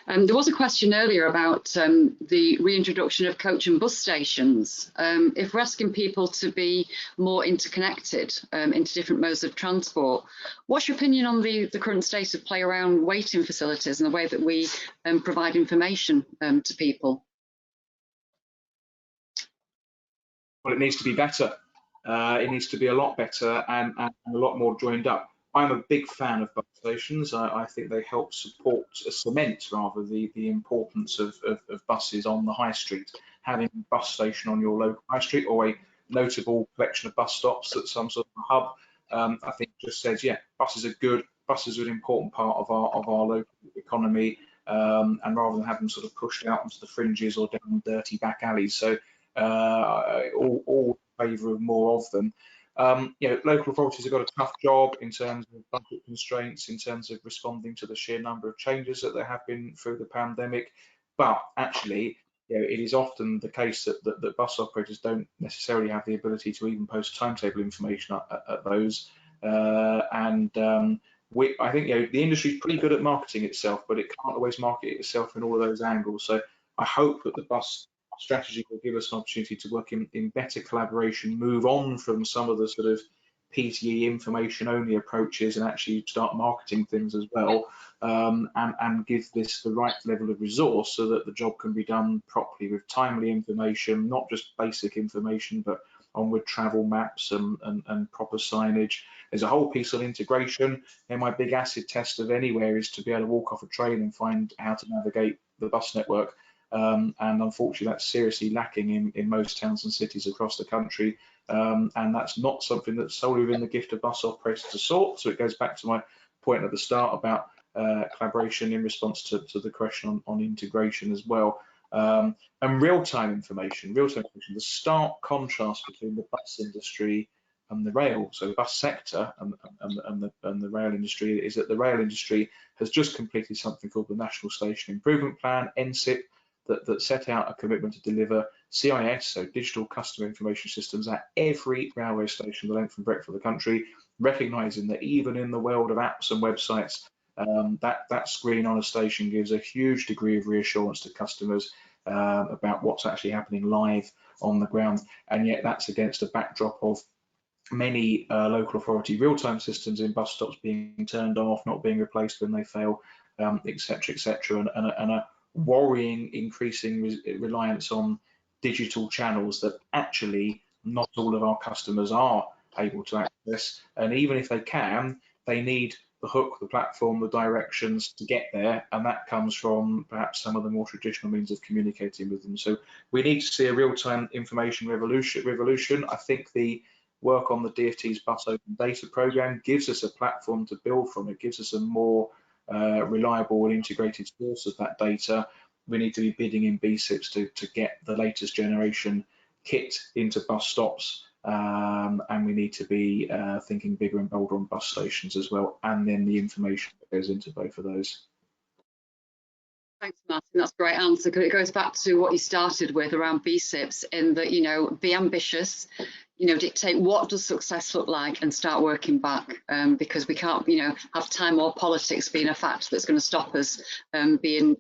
There was a question earlier about the reintroduction of coach and bus stations. If we're asking people to be more interconnected into different modes of transport, what's your opinion on the current state of play around waiting facilities and the way that we provide information to people? Well, it needs to be better. It needs to be a lot better and a lot more joined up. I'm a big fan of bus stations. I think they help cement rather the importance of buses on the high street. Having a bus station on your local high street, or a notable collection of bus stops at some sort of hub, I think just says, yeah, buses are good. Buses are an important part of our local economy, and rather than have them sort of pushed out onto the fringes or down dirty back alleys. So all in favour of more of them. Local authorities have got a tough job in terms of budget constraints, in terms of responding to the sheer number of changes that there have been through the pandemic. But actually, it is often the case that bus operators don't necessarily have the ability to even post timetable information at those. I think the industry is pretty good at marketing itself, but it can't always market itself in all of those angles. So I hope that the bus strategy will give us an opportunity to work in better collaboration, move on from some of the sort of PTE information only approaches and actually start marketing things as well, and give this the right level of resource so that the job can be done properly with timely information, not just basic information, but onward travel maps and proper signage. There's a whole piece on integration, and my big acid test of anywhere is to be able to walk off a train and find how to navigate the bus network. And unfortunately, that's seriously lacking in most towns and cities across the country. And that's not something that's solely within the gift of bus operators to sort. So it goes back to my point at the start about collaboration in response to the question on integration as well. And real-time information, the stark contrast between the bus industry and the rail, so the bus sector and the rail industry, is that the rail industry has just completed something called the National Station Improvement Plan, NSIP, that set out a commitment to deliver CIS, so digital customer information systems, at every railway station the length and breadth of the country, recognising that even in the world of apps and websites, that screen on a station gives a huge degree of reassurance to customers about what's actually happening live on the ground. And yet that's against a backdrop of many local authority real-time systems in bus stops being turned off, not being replaced when they fail, etc., etc., and a worrying increasing reliance on digital channels that actually not all of our customers are able to access. And even if they can, they need the hook, the platform, the directions to get there, and that comes from perhaps some of the more traditional means of communicating with them. So we need to see a real-time information revolution. I think the work on the DfT's Bus Open Data Programme gives us a platform to build from. It gives us a more reliable and integrated source of that data. We need to be bidding in BSIPs to get the latest generation kit into bus stops, and we need to be thinking bigger and bolder on bus stations as well, and then the information that goes into both of those. Thanks, Martin. That's a great answer, because it goes back to what you started with around BSIPs, in that, be ambitious, dictate what does success look like and start working back, because we can't, have time or politics being a fact that's going to stop us being,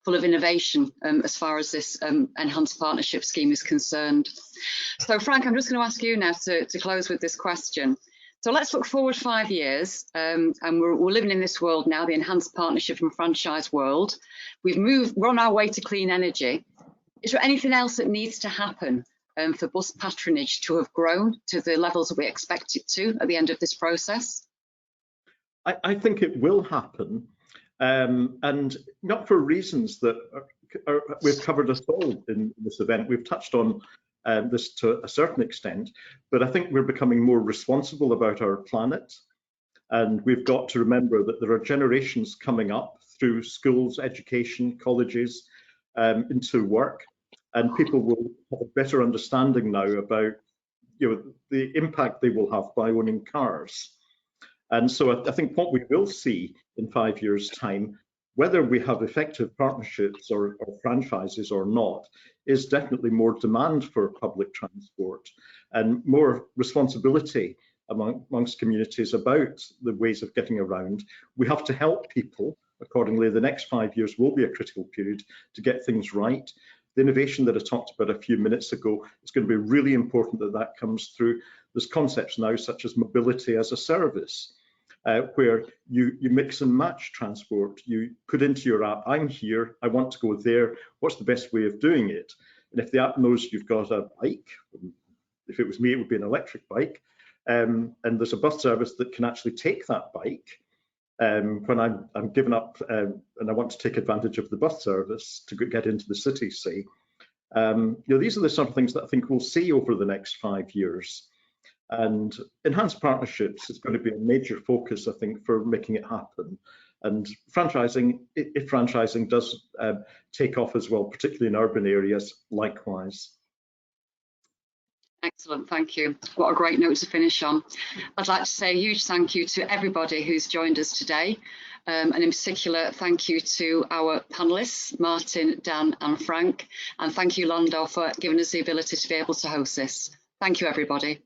full of innovation as far as this enhanced partnership scheme is concerned. So, Frank, I'm just going to ask you now to close with this question. So let's look forward 5 years, and we're living in this world now, the enhanced partnership and franchise world. We're on our way to clean energy. Is there anything else that needs to happen for bus patronage to have grown to the levels that we expect it to at the end of this process? I think it will happen, and not for reasons that we've covered us all in this event. We've touched on this to a certain extent, but I think we're becoming more responsible about our planet, and we've got to remember that there are generations coming up through schools, education, colleges, into work, and people will have a better understanding now about the impact they will have by owning cars. And so I think what we will see in 5 years' time, whether we have effective partnerships or franchises or not, is definitely more demand for public transport and more responsibility amongst communities about the ways of getting around. We have to help people. Accordingly, the next 5 years will be a critical period to get things right. The innovation that I talked about a few minutes ago, it's going to be really important that that comes through. There's concepts now such as mobility as a service, where you mix and match transport. You put into your app, I'm here, I want to go there, what's the best way of doing it? And if the app knows you've got a bike, if it was me, it would be an electric bike, and there's a bus service that can actually take that bike when I'm given up and I want to take advantage of the bus service to get into the city, say. These are the sort of things that I think we'll see over the next 5 years. And enhanced partnerships is going to be a major focus, I think, for making it happen. And franchising, if franchising does take off as well, particularly in urban areas, likewise. Excellent, thank you. What a great note to finish on. I'd like to say a huge thank you to everybody who's joined us today. And in particular, thank you to our panellists, Martin, Dan and Frank. And thank you, Landau, for giving us the ability to be able to host this. Thank you, everybody.